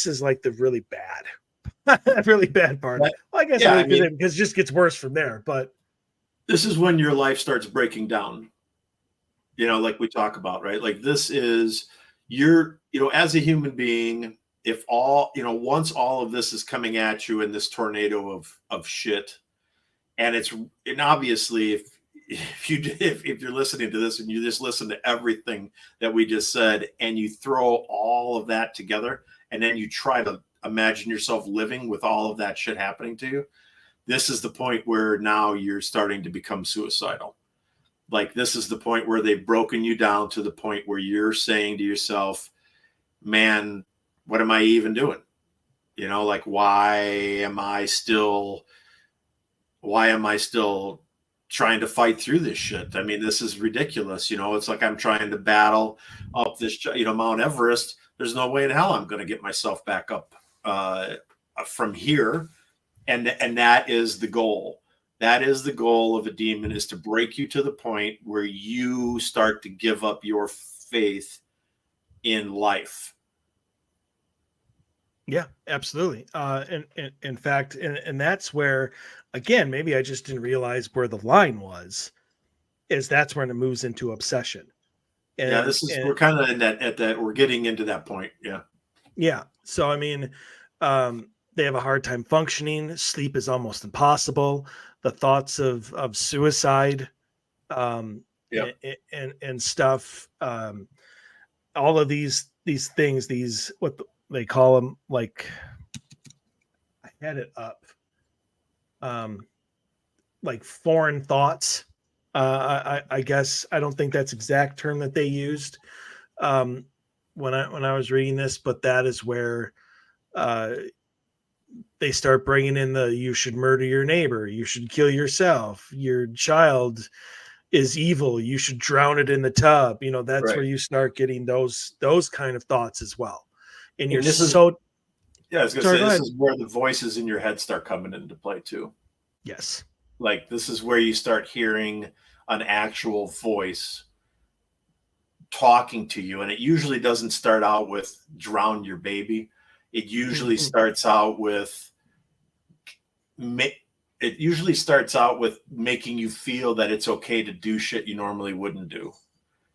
is like the really bad part. Well, I guess because it just gets worse from there. But this is when your life starts breaking down. You know, like we talk about, right? Like this is you know, as a human being, if all, you know, once all of this is coming at you in this tornado of shit, and obviously if you're listening to this and you just listen to everything that we just said and you throw all of that together and then you try to imagine yourself living with all of that shit happening to you, this is the point where now you're starting to become suicidal. Like this is the point where they've broken you down to the point where you're saying to yourself, man, what am I even doing? You know, like, why am I still trying to fight through this shit? I mean, this is ridiculous. You know, it's like I'm trying to battle up this, you know, Mount Everest. There's no way in hell I'm going to get myself back up from here. And that is the goal. That is the goal of a demon, is to break you to the point where you start to give up your faith in life. Yeah, absolutely. And in fact, and that's where, again, maybe I just didn't realize where the line was, is that's when it moves into obsession. And, we're kind of in that we're getting into that point. Yeah. Yeah. So I mean, they have a hard time functioning. Sleep is almost impossible. The thoughts of suicide, Yep. and stuff. All of these things, these they call them, like, I had it up, um, like foreign thoughts. I guess I don't think that's exact term that they used, um, when I was reading this, but that is where uh, they start bringing in the you should murder your neighbor, you should kill yourself, your child is evil, you should drown it in the tub. That's Right. where you start getting those kind of thoughts as well. And you're And this is, so yeah, I was gonna sorry, say, go this ahead. is where the voices in your head start coming into play too. Yes. Like, this is where you start hearing an actual voice talking to you, and it usually doesn't start out with drown your baby. It usually starts out with making you feel that it's okay to do shit you normally wouldn't do.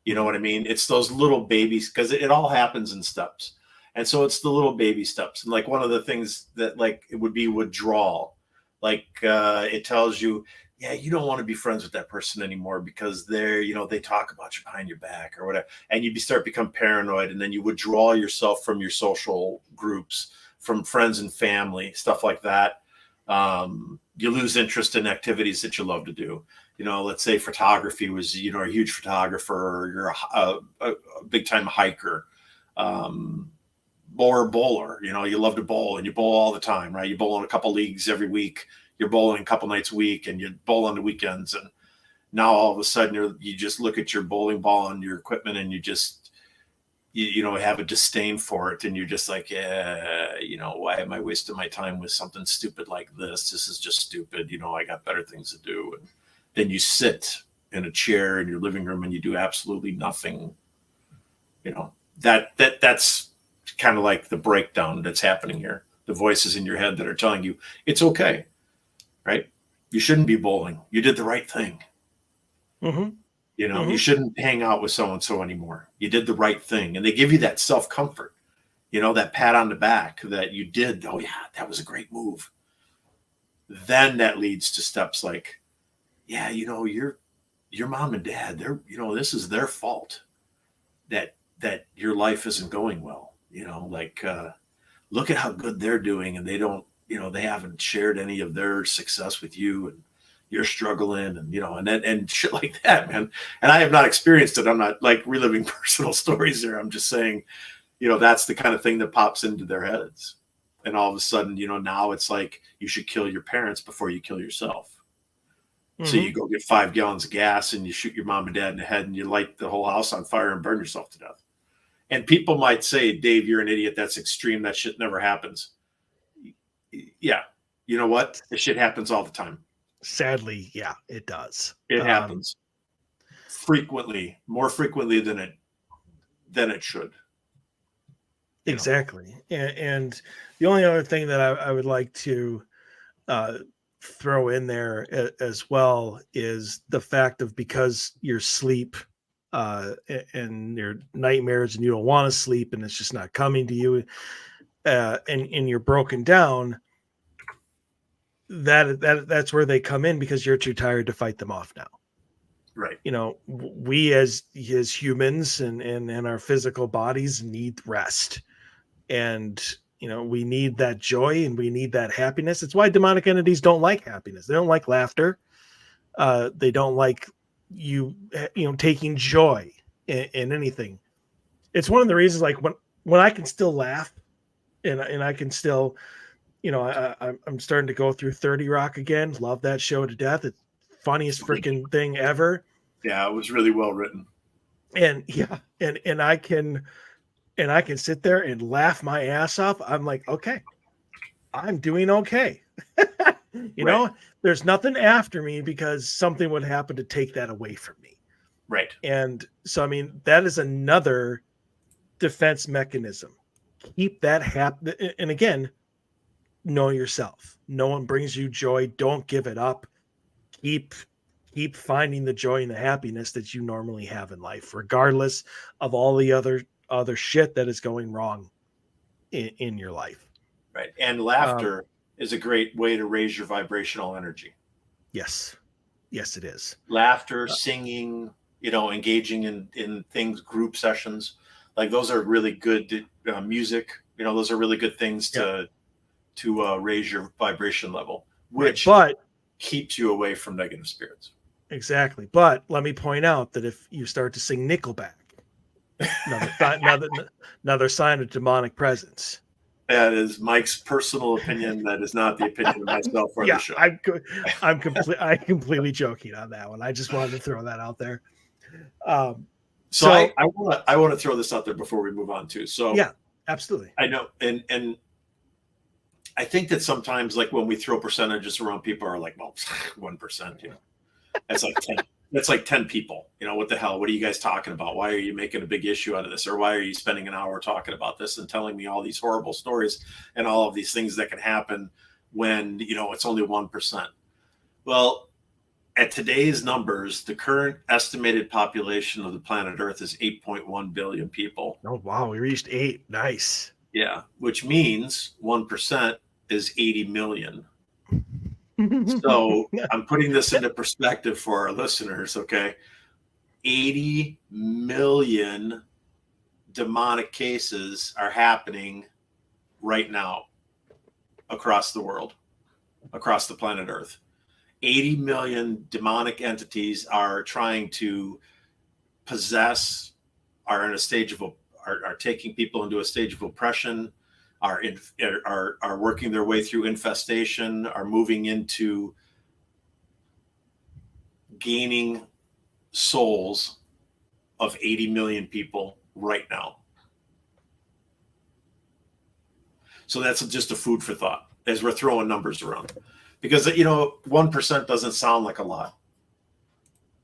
You know what I mean? It's those little babies, because it all happens in steps. And so it's the little baby steps. And like, one of the things that, like, it would be withdrawal. Like, it tells you, yeah, you don't want to be friends with that person anymore because they talk about you behind your back or whatever. And you become paranoid, and then you withdraw yourself from your social groups, from friends and family, stuff like that. You lose interest in activities that you love to do. Let's say photography was, a huge photographer, or you're a big time hiker, or a bowler. You love to bowl, and you bowl all the time, right? You bowl in a couple leagues every week. You're bowling a couple nights a week, and you bowl on the weekends. And now all of a sudden you just look at your bowling ball and your equipment, and you just, have a disdain for it. And you're just like, yeah, why am I wasting my time with something stupid like this? This is just stupid. I got better things to do. And then you sit in a chair in your living room and you do absolutely nothing. That's kind of like the breakdown that's happening here. The voices in your head that are telling you it's okay, right? You shouldn't be bowling. You did the right thing. Mm-hmm. You shouldn't hang out with so-and-so anymore. You did the right thing. And they give you that self-comfort, that pat on the back that you did. Oh yeah, that was a great move. Then that leads to steps like, yeah, your mom and dad, this is their fault that your life isn't going well. Look at how good they're doing, and they don't, they haven't shared any of their success with you, and you're struggling, and and shit like that, man. And I have not experienced it. I'm not like reliving personal stories there. I'm just saying, that's the kind of thing that pops into their heads. And all of a sudden, now it's like, you should kill your parents before you kill yourself. So you go get 5 gallons of gas and you shoot your mom and dad in the head, and you light the whole house on fire and burn yourself to death. And people might say, Dave, you're an idiot. That's extreme. That shit never happens. Yeah. You know what? This shit happens all the time. Sadly, yeah, it does. It happens frequently, more frequently than it should. Exactly. And the only other thing that I would like to throw in there as well is the fact of, because your sleep and your nightmares, and you don't want to sleep, and it's just not coming to you, and you're broken down, that's where they come in, because you're too tired to fight them off now. Right. We as humans and our physical bodies need rest, and we need that joy, and we need that happiness. It's why demonic entities don't like happiness. They don't like laughter. They don't like you taking joy in anything. It's one of the reasons, like, when I can still laugh, and I can still, I'm starting to go through 30 Rock again. Love that show to death. It's funniest freaking thing ever. Yeah, it was really well written. And yeah, and I can sit there and laugh my ass off. I'm like, okay, I'm doing okay. You know, there's nothing after me, because something would happen to take that away from me. Right. And so, I mean, that is another defense mechanism. Keep that happen. And again, know yourself. No one brings you joy. Don't give it up. Keep finding the joy and the happiness that you normally have in life, regardless of all the other shit that is going wrong. in your life. Right. And laughter is a great way to raise your vibrational energy. Yes. Yes, it is. Laughter, singing, engaging in things, group sessions, like those are really good. Music, those are really good things to raise your vibration level, which keeps you away from negative spirits. Exactly. But let me point out that if you start to sing Nickelback, another sign of demonic presence. That is Mike's personal opinion. That is not the opinion of myself or the show. I'm completely joking on that one. I just wanted to throw that out there. So I want to throw this out there before we move on too. So yeah, absolutely. I know, and I think that sometimes, like when we throw percentages around, people are like, "Well, 1%, that's like 10. That's like 10 people. What the hell? What are you guys talking about? Why are you making a big issue out of this? Or why are you spending an hour talking about this and telling me all these horrible stories and all of these things that can happen when, it's only 1%? Well, at today's numbers, the current estimated population of the planet Earth is 8.1 billion people. Oh, wow. We reached 8. Nice. Yeah. Which means 1% is 80 million. So I'm putting this into perspective for our listeners, okay? 80 million demonic cases are happening right now across the world, across the planet Earth. 80 million demonic entities are trying to possess, are in a stage of, are taking people into a stage of oppression, are working their way through infestation, are moving into gaining souls of 80 million people right now. So that's just a food for thought as we're throwing numbers around, because 1% doesn't sound like a lot.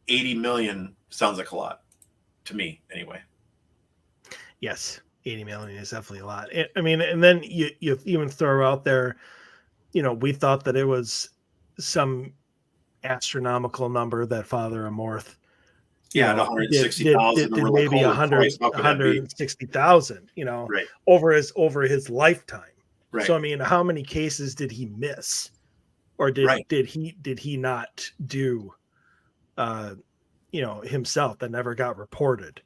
80 million sounds like a lot to me anyway. Yes. 80 million is definitely a lot. I mean, and then you even throw out there, we thought that it was some astronomical number that Father Amorth, 160,000, did maybe 160,000, right, over his lifetime. Right. So I mean, how many cases did he miss, or did he not do, himself, that never got reported?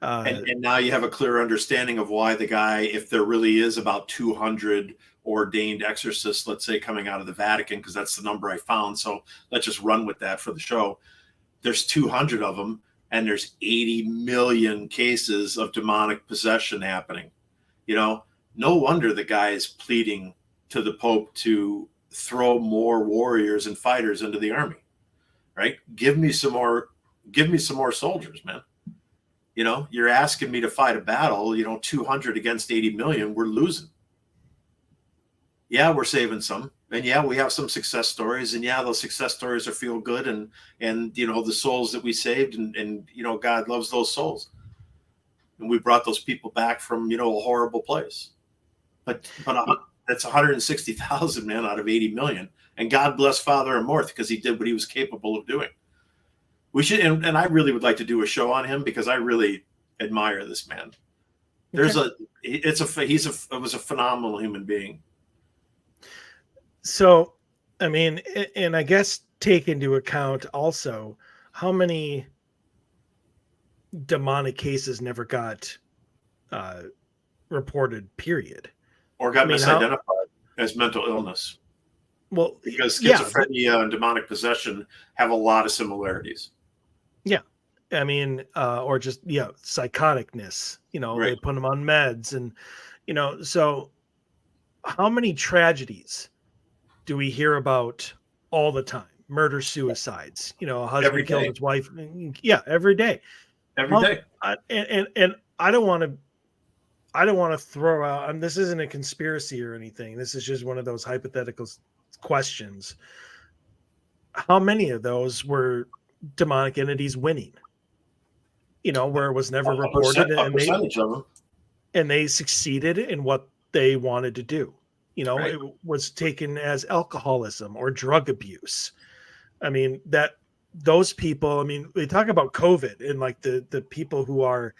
And now you have a clear understanding of why the guy, if there really is about 200 ordained exorcists, let's say, coming out of the Vatican, because that's the number I found. So let's just run with that for the show. There's 200 of them, and there's 80 million cases of demonic possession happening. No wonder the guy is pleading to the Pope to throw more warriors and fighters into the army, right? Give me some more soldiers, man. You're asking me to fight a battle, 200 against 80 million, we're losing. Yeah, we're saving some. And yeah, we have some success stories. And yeah, those success stories are feel good. And the souls that we saved, and God loves those souls. And we brought those people back from, a horrible place. But that's 160,000, man, out of 80 million. And God bless Father Amorth, because he did what he was capable of doing. We should, and I really would like to do a show on him, because I really admire this man. It was a phenomenal human being. So, I mean, and I guess take into account also how many demonic cases never got reported, period. Or got misidentified as mental illness. Well, because schizophrenia and demonic possession have a lot of similarities. Yeah. I mean, or just, psychoticness, right. They put them on meds, and, so how many tragedies do we hear about all the time? Murder, suicides, a husband killed his wife. Yeah. Every day. Every day. And I don't want to throw out, and this isn't a conspiracy or anything. This is just one of those hypothetical questions. How many of those were demonic entities winning? Where it was never reported, and they succeeded in what they wanted to do. Right. It was taken as alcoholism or drug abuse. I mean, that those people, I mean, we talk about COVID and like the people who are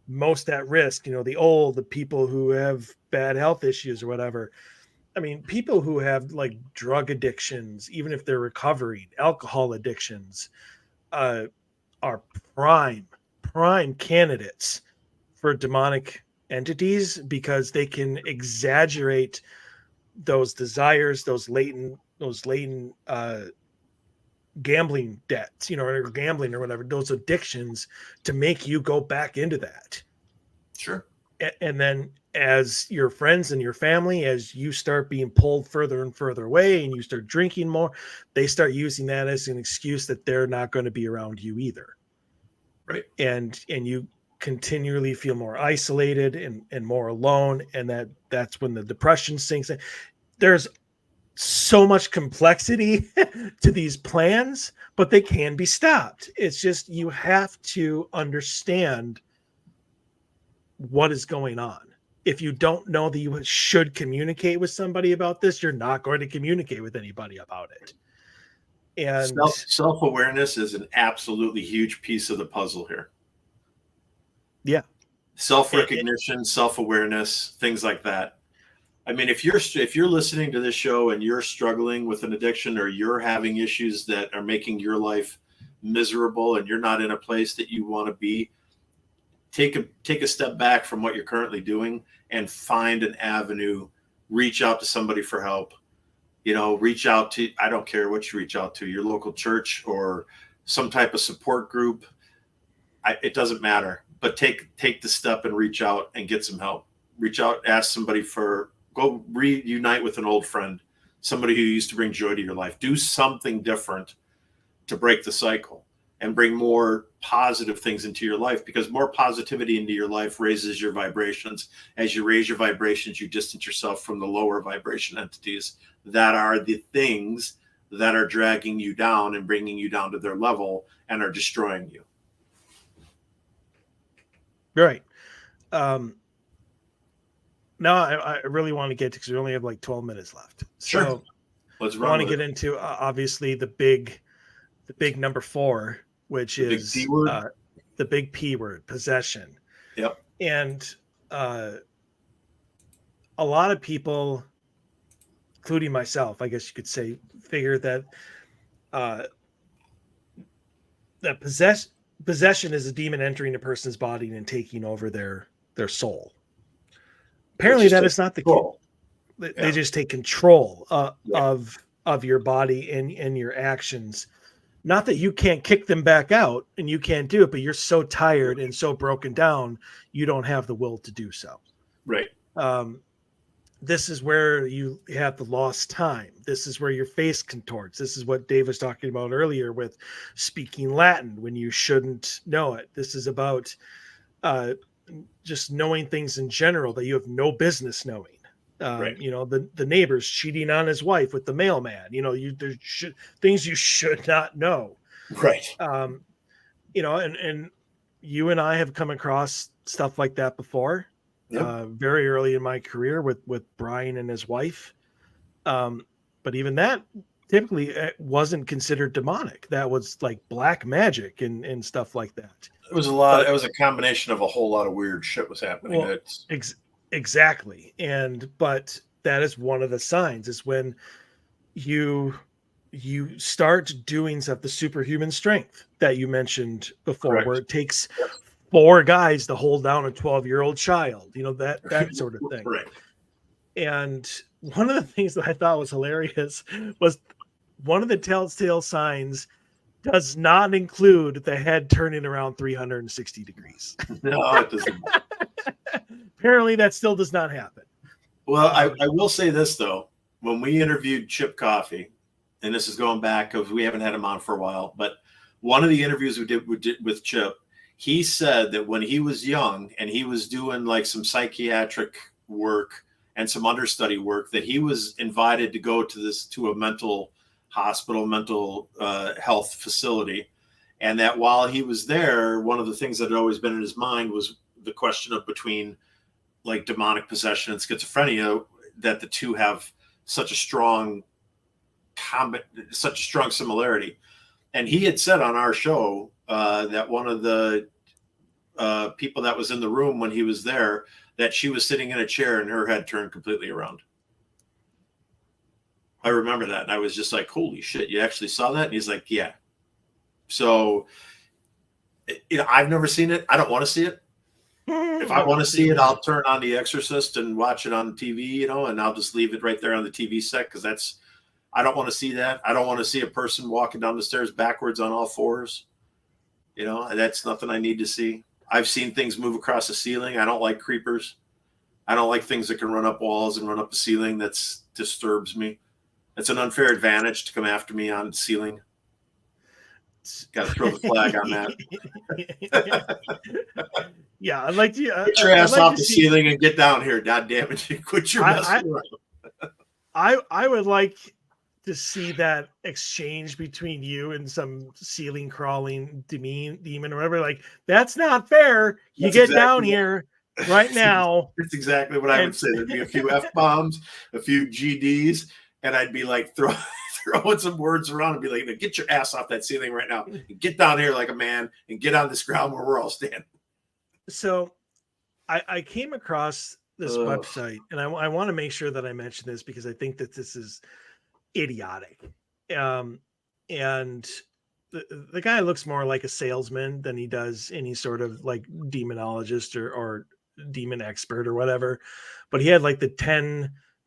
most at risk, the old, the people who have bad health issues or whatever. I mean, people who have like drug addictions, even if they're recovering, alcohol addictions, are prime candidates for demonic entities, because they can exaggerate those desires, those latent gambling debts, or gambling or whatever, those addictions, to make you go back into that. Sure. And then as your friends and your family, as you start being pulled further and further away and you start drinking more, they start using that as an excuse that they're not going to be around you either. Right. And you continually feel more isolated and more alone. And that's when the depression sinks in. There's so much complexity to these plans, but they can be stopped. It's just, you have to understand what is going on. If you don't know that you should communicate with somebody about this, you're not going to communicate with anybody about it. And self-awareness is an absolutely huge piece of the puzzle here. Yeah. Self-recognition, self-awareness, things like that. I mean, if you're listening to this show and you're struggling with an addiction, or you're having issues that are making your life miserable and you're not in a place that you want to be, take a step back from what you're currently doing and find an avenue. Reach out to somebody for help. Reach out to, I don't care what you reach out to, your local church or some type of support group. It doesn't matter, but take the step and reach out and get some help. Reach out, ask somebody go reunite with an old friend, somebody who used to bring joy to your life. Do something different to break the cycle and bring more positive things into your life, because more positivity into your life raises your vibrations. As you raise your vibrations, you distance yourself from the lower vibration entities that are the things that are dragging you down and bringing you down to their level and are destroying you. Right. Now I really want to get to, because we only have like 12 minutes left. Sure. So let's I want to get into obviously the big number 4, which is the big P word, possession. Yep. And a lot of people, including myself, I guess you could say, figure that that possession is a demon entering a person's body and taking over their soul. Apparently that is not the case. They just take control of your body and your actions. Not that you can't kick them back out and you can't do it, but you're so tired and so broken down, you don't have the will to do so. Right. This is where you have the lost time. This is where your face contorts. This is what Dave was talking about earlier with speaking Latin when you shouldn't know it. This is about just knowing things in general that you have no business knowing. Right. The neighbor's cheating on his wife with the mailman. There's things you should not know. Right. And you and I have come across stuff like that before. Yep. Very early in my career with Brian and his wife. But even that typically wasn't considered demonic. That was like black magic and stuff like that. It was it was a combination of a whole lot of weird shit was happening. Well, exactly. But that is one of the signs, is when you start doing stuff, the superhuman strength that you mentioned before. Correct. Where it takes 4 guys to hold down a 12-year-old child, that sort of thing. Right. And one of the things that I thought was hilarious was one of the telltale signs does not include the head turning around 360 degrees. No, it doesn't. Apparently that still does not happen. Well, I will say this, though. When we interviewed Chip Coffey, and this is going back because we haven't had him on for a while, but one of the interviews we did with Chip, he said that when he was young and he was doing like some psychiatric work and some understudy work, that he was invited to go to a mental hospital, mental health facility. And that while he was there, one of the things that had always been in his mind was the question of between like demonic possession and schizophrenia, that the two have such a strong similarity. And he had said on our show that one of the people that was in the room when he was there that she was sitting in a chair and her head turned completely around. I remember that. And I was just like, holy shit, you actually saw that? And he's like, yeah. So, I've never seen it. I don't want to see it. If I want to see it, I'll turn on The Exorcist and watch it on TV, and I'll just leave it right there on the TV set because I don't want to see that. I don't want to see a person walking down the stairs backwards on all fours. That's nothing I need to see. I've seen things move across the ceiling. I don't like creepers. I don't like things that can run up walls and run up the ceiling. That disturbs me. It's an unfair advantage to come after me on the ceiling. Got to throw the flag on that. Yeah, I'd like to get your ass off the ceiling and get down here. God damn it! Quit your messing around. I would like to see that exchange between you and some ceiling crawling demon or whatever. Like, that's not fair. You get down here right now. That's exactly what I would say. There'd be a few F-bombs, a few GDs, and I'd be like throwing some words around and be like, get your ass off that ceiling right now and get down here like a man and get on this ground where we're all standing. So I came across this website, and I want to make sure that I mention this because I think that this is idiotic. And the guy looks more like a salesman than he does any sort of like demonologist or demon expert or whatever. But he had like the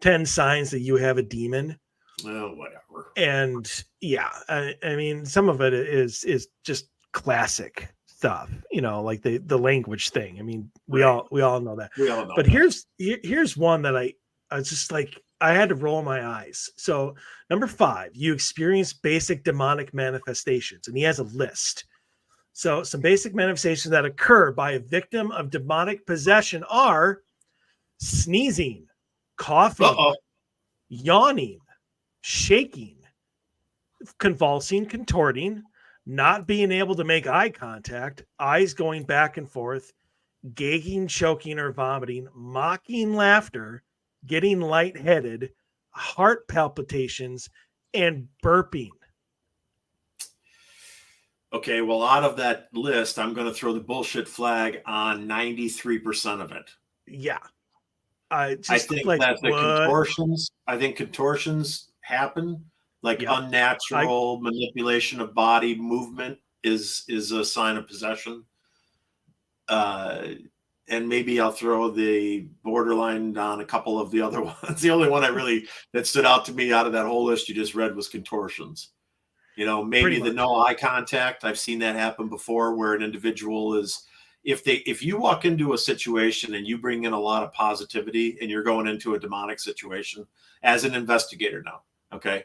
10 signs that you have a demon. Oh, whatever. And yeah, I mean, some of it is just classic stuff, like the language thing. I mean, we all know that. We all know. But here's one that I was just like, I had to roll my eyes. So number 5, you experience basic demonic manifestations, and he has a list. So some basic manifestations that occur by a victim of demonic possession are sneezing, coughing, yawning, shaking, convulsing, contorting, not being able to make eye contact, eyes going back and forth, gagging, choking, or vomiting, mocking laughter, getting lightheaded, heart palpitations, and burping. Okay, well, out of that list, I'm going to throw the bullshit flag on 93% of it. Yeah. I think that the contortions, contortions happen. Like unnatural manipulation of body movement is a sign of possession. And maybe I'll throw the borderline on a couple of the other ones. The only one that stood out to me out of that whole list you just read was contortions. Maybe the no eye contact. I've seen that happen before where an individual is, if you walk into a situation and you bring in a lot of positivity and you're going into a demonic situation as an investigator now, okay?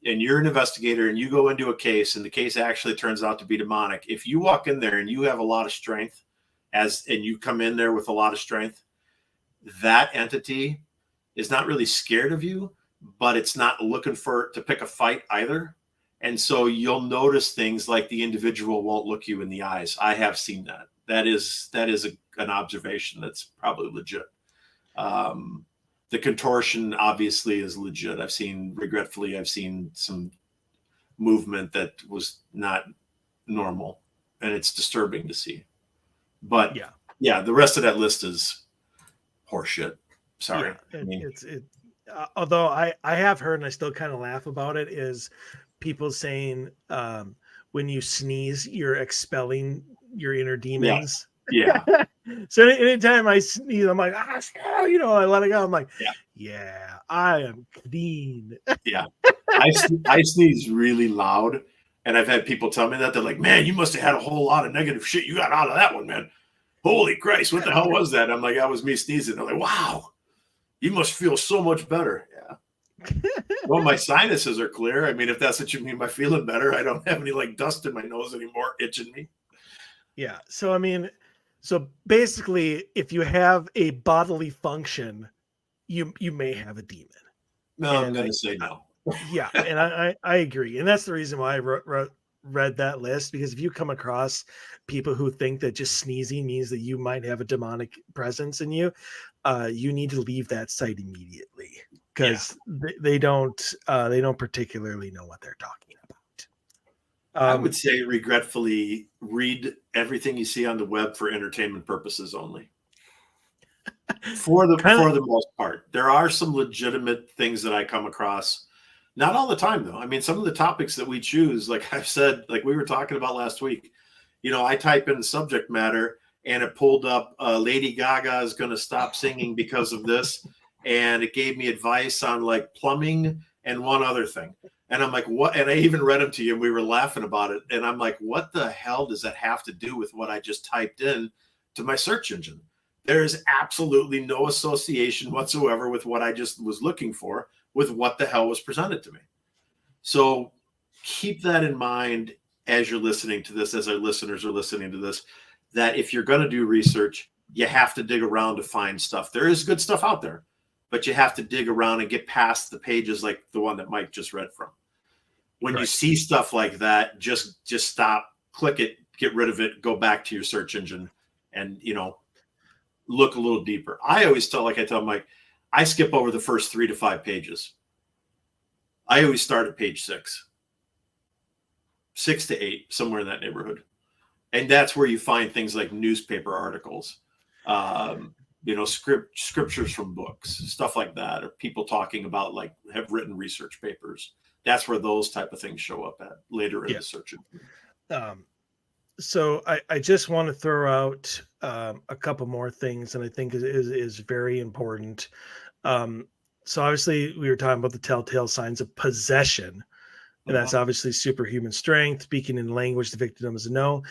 And you're an investigator and you go into a case and the case actually turns out to be demonic. If you walk in there and you have a lot of strength and you come in there with a lot of strength, that entity is not really scared of you, but it's not looking to pick a fight either. And so you'll notice things like the individual won't look you in the eyes. I have seen that. That is an observation that's probably legit. The contortion obviously is legit. Regretfully, I've seen some movement that was not normal, and it's disturbing to see. But yeah, the rest of that list is horseshit. Sorry. Yeah, although I have heard, and I still kind of laugh about it, is people saying when you sneeze, you're expelling your inner demons. Yeah. So anytime I sneeze, I'm like, I let it go. I'm like, yeah, I am clean. Yeah. I sneeze really loud. And I've had people tell me that. They're like, man, you must have had a whole lot of negative shit you got out of that one, man. Holy Christ, what the hell was that? I'm like, that was me sneezing. They're like, wow, you must feel so much better. Yeah. Well, my sinuses are clear. I mean, if that's what you mean by feeling better, I don't have any like dust in my nose anymore itching me. Yeah. So, I mean, basically, if you have a bodily function, you may have a demon. No, I'm going to say no. Yeah, and I agree. And that's the reason why I read that list, because if you come across people who think that just sneezing means that you might have a demonic presence in you, you need to leave that site immediately, because they don't particularly know what they're talking about. I would say, regretfully, read everything you see on the web for entertainment purposes only. For the most part, there are some legitimate things that I come across. Not all the time, though. I mean, some of the topics that we choose, like I've said, like we were talking about last week, I type in subject matter and it pulled up Lady Gaga is going to stop singing because of this. And it gave me advice on like plumbing and one other thing. And I'm like, what? And I even read them to you and we were laughing about it. And I'm like, what the hell does that have to do with what I just typed in to my search engine? There is absolutely no association whatsoever with what I just was looking for with what the hell was presented to me. So keep that in mind as you're listening to this, as our listeners are listening to this, that if you're going to do research, you have to dig around to find stuff. There is good stuff out there, but you have to dig around and get past the pages like the one that Mike just read from. When you see stuff like that, just stop, click it, get rid of it, go back to your search engine and, look a little deeper. I always tell Mike, I skip over the first 3 to 5 pages. I always start at page 6 to 8, somewhere in that neighborhood. And that's where you find things like newspaper articles, scriptures from books, stuff like that, or people talking about have written research papers. That's where those type of things show up at later in the search engine. So I just want to throw out a couple more things, and I think is very important. So obviously we were talking about the telltale signs of possession, and that's obviously superhuman strength, speaking in language the victim doesn't know.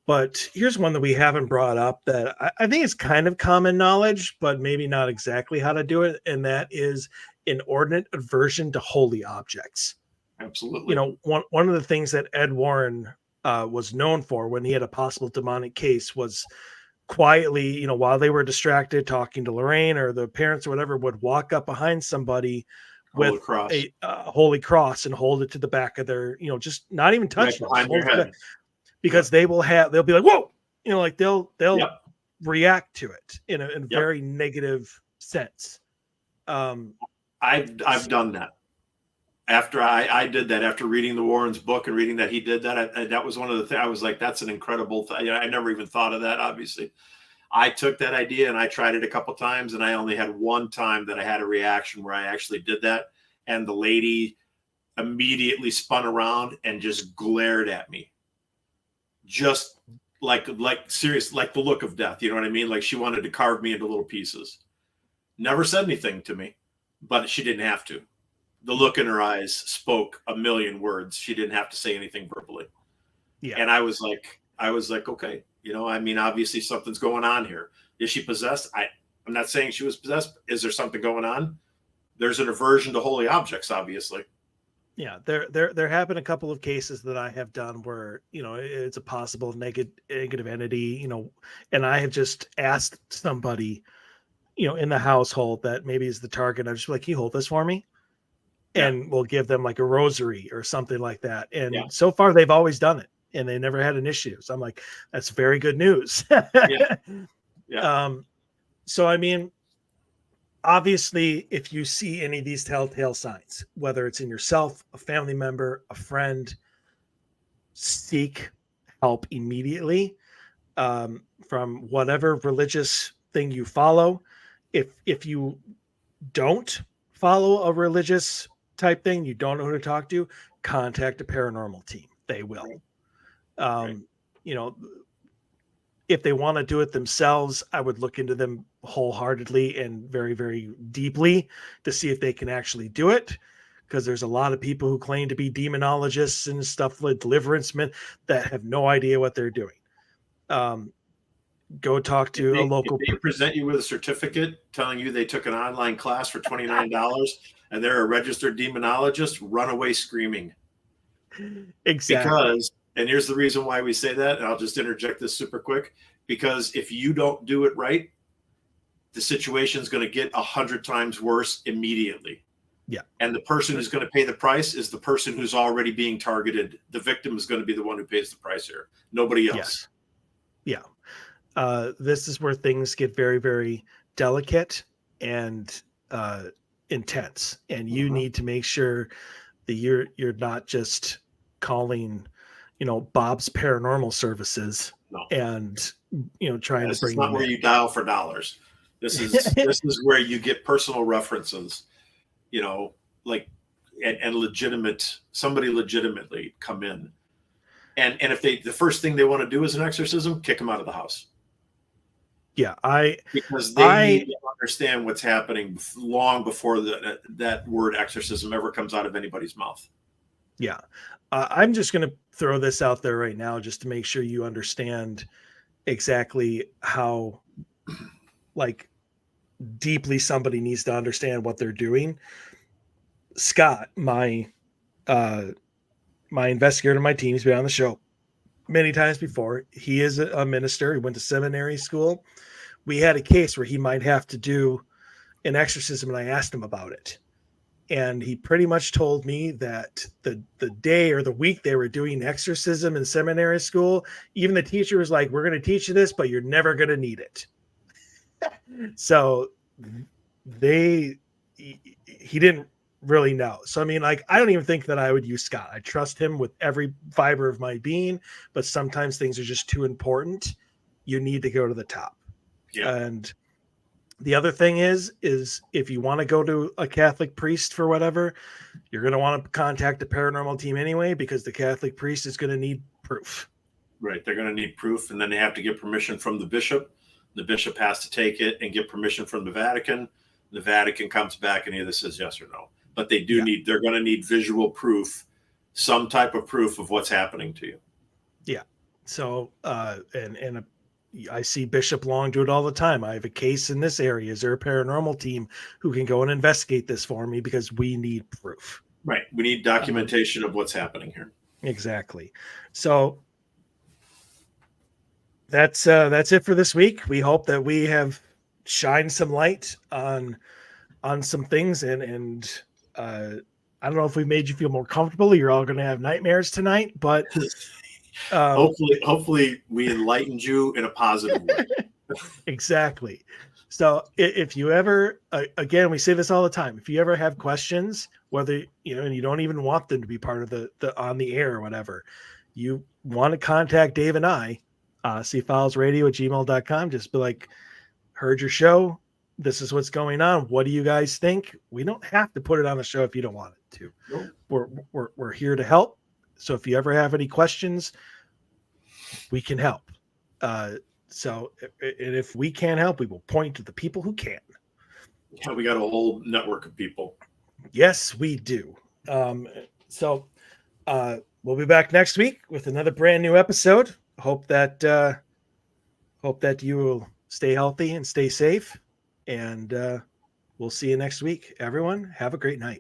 But here's one that we haven't brought up that I think is kind of common knowledge, but maybe not exactly how to do it, and that is inordinate aversion to holy objects. Absolutely. One of the things that Ed Warren was known for when he had a possible demonic case was quietly, while they were distracted talking to Lorraine or the parents or whatever, would walk up behind somebody with a holy cross and hold it to the back of their, just not even touch it, behind their head. Because they'll be like, whoa, they'll react to it in a very negative sense. I've done that. After I did that, after reading the Warren's book and reading that he did that, that was one of the things I was like, that's an incredible thing. I never even thought of that. Obviously, I took that idea and I tried it a couple times, and I only had one time that I had a reaction where I actually did that, and the lady immediately spun around and just glared at me, just like serious, like the look of death. You know what I mean? Like she wanted to carve me into little pieces. Never said anything to me, but she didn't have to. The look in her eyes spoke a million words. She didn't have to say anything verbally. Yeah. And I was like, okay, obviously something's going on here. Is she possessed? I'm not saying she was possessed. Is there something going on? There's an aversion to holy objects, obviously. Yeah, there have been a couple of cases that I have done where, it's a possible negative entity, and I have just asked somebody, in the household that maybe is the target. I'm just like, can you hold this for me? And we'll give them like a rosary or something like that. And so far they've always done it and they never had an issue. So I'm like, that's very good news. So, I mean, obviously if you see any of these telltale signs, whether it's in yourself, a family member, a friend, seek help immediately from whatever religious thing you follow. If you don't follow a religious type thing, you don't know who to talk to, contact a paranormal team. They will. If they want to do it themselves, I would look into them wholeheartedly and very, very deeply to see if they can actually do it. Because there's a lot of people who claim to be demonologists and stuff like deliverance men that have no idea what they're doing. Go talk to a local. If they present you with a certificate telling you they took an online class for $29 and they're a registered demonologist, run away screaming. Exactly. And here's the reason why we say that, and I'll just interject this super quick, because if you don't do it right, the situation is going to get 100 times worse immediately. Yeah. And the person who's going to pay the price is the person who's already being targeted. The victim is going to be the one who pays the price here. Nobody else. Yeah. This is where things get very, very delicate and intense, and you need to make sure that you're not just calling, Bob's Paranormal Services No. and trying This to is bring not them where in. you dial for dollars. This is where you get personal references, like and legitimate, somebody legitimately come in. And if the first thing they want to do is an exorcism, kick them out of the house. Yeah, because they need to understand what's happening long before that word exorcism ever comes out of anybody's mouth. Yeah. I'm just going to throw this out there right now just to make sure you understand exactly how deeply somebody needs to understand what they're doing. Scott, my investigator on my team, he's been on the show many times before. He is a minister. He went to seminary school. We had a case where he might have to do an exorcism, and I asked him about it. And he pretty much told me that the day or the week they were doing exorcism in seminary school, even the teacher was like, we're going to teach you this, but you're never going to need it. So he didn't really know. So, I mean, I don't even think that I would use Scott. I trust him with every fiber of my being, but sometimes things are just too important. You need to go to the top. Yeah. And the other thing is if you want to go to a Catholic priest for whatever, you're going to want to contact the paranormal team anyway, because the Catholic priest is going to need proof. Right. They're going to need proof, and then they have to get permission from the bishop. The bishop has to take it and get permission from the Vatican. The Vatican comes back and either says yes or no. But they're going to need visual proof, some type of proof of what's happening to you. Yeah. So, I see Bishop Long do it all the time. I have a case in this area. Is there a paranormal team who can go and investigate this for me? Because we need proof. Right. We need documentation of what's happening here. Exactly. So that's it for this week. We hope that we have shined some light on some things, and I don't know if we made you feel more comfortable. You're all going to have nightmares tonight, but hopefully we enlightened you in a positive way. Exactly. So if you ever, again, we say this all the time, if you ever have questions, whether, and you don't even want them to be part of the on the air or whatever, you want to contact Dave and I, OdysseyFilesRadio@gmail.com. Just be like, heard your show. This is what's going on. What do you guys think? We don't have to put it on the show if you don't want it to. Nope. We're here to help. So if you ever have any questions, we can help. So if we can't help, we will point to the people who can. Yeah, we got a whole network of people. Yes, we do. So we'll be back next week with another brand new episode. Hope that you will stay healthy and stay safe. And we'll see you next week. Everyone, have a great night.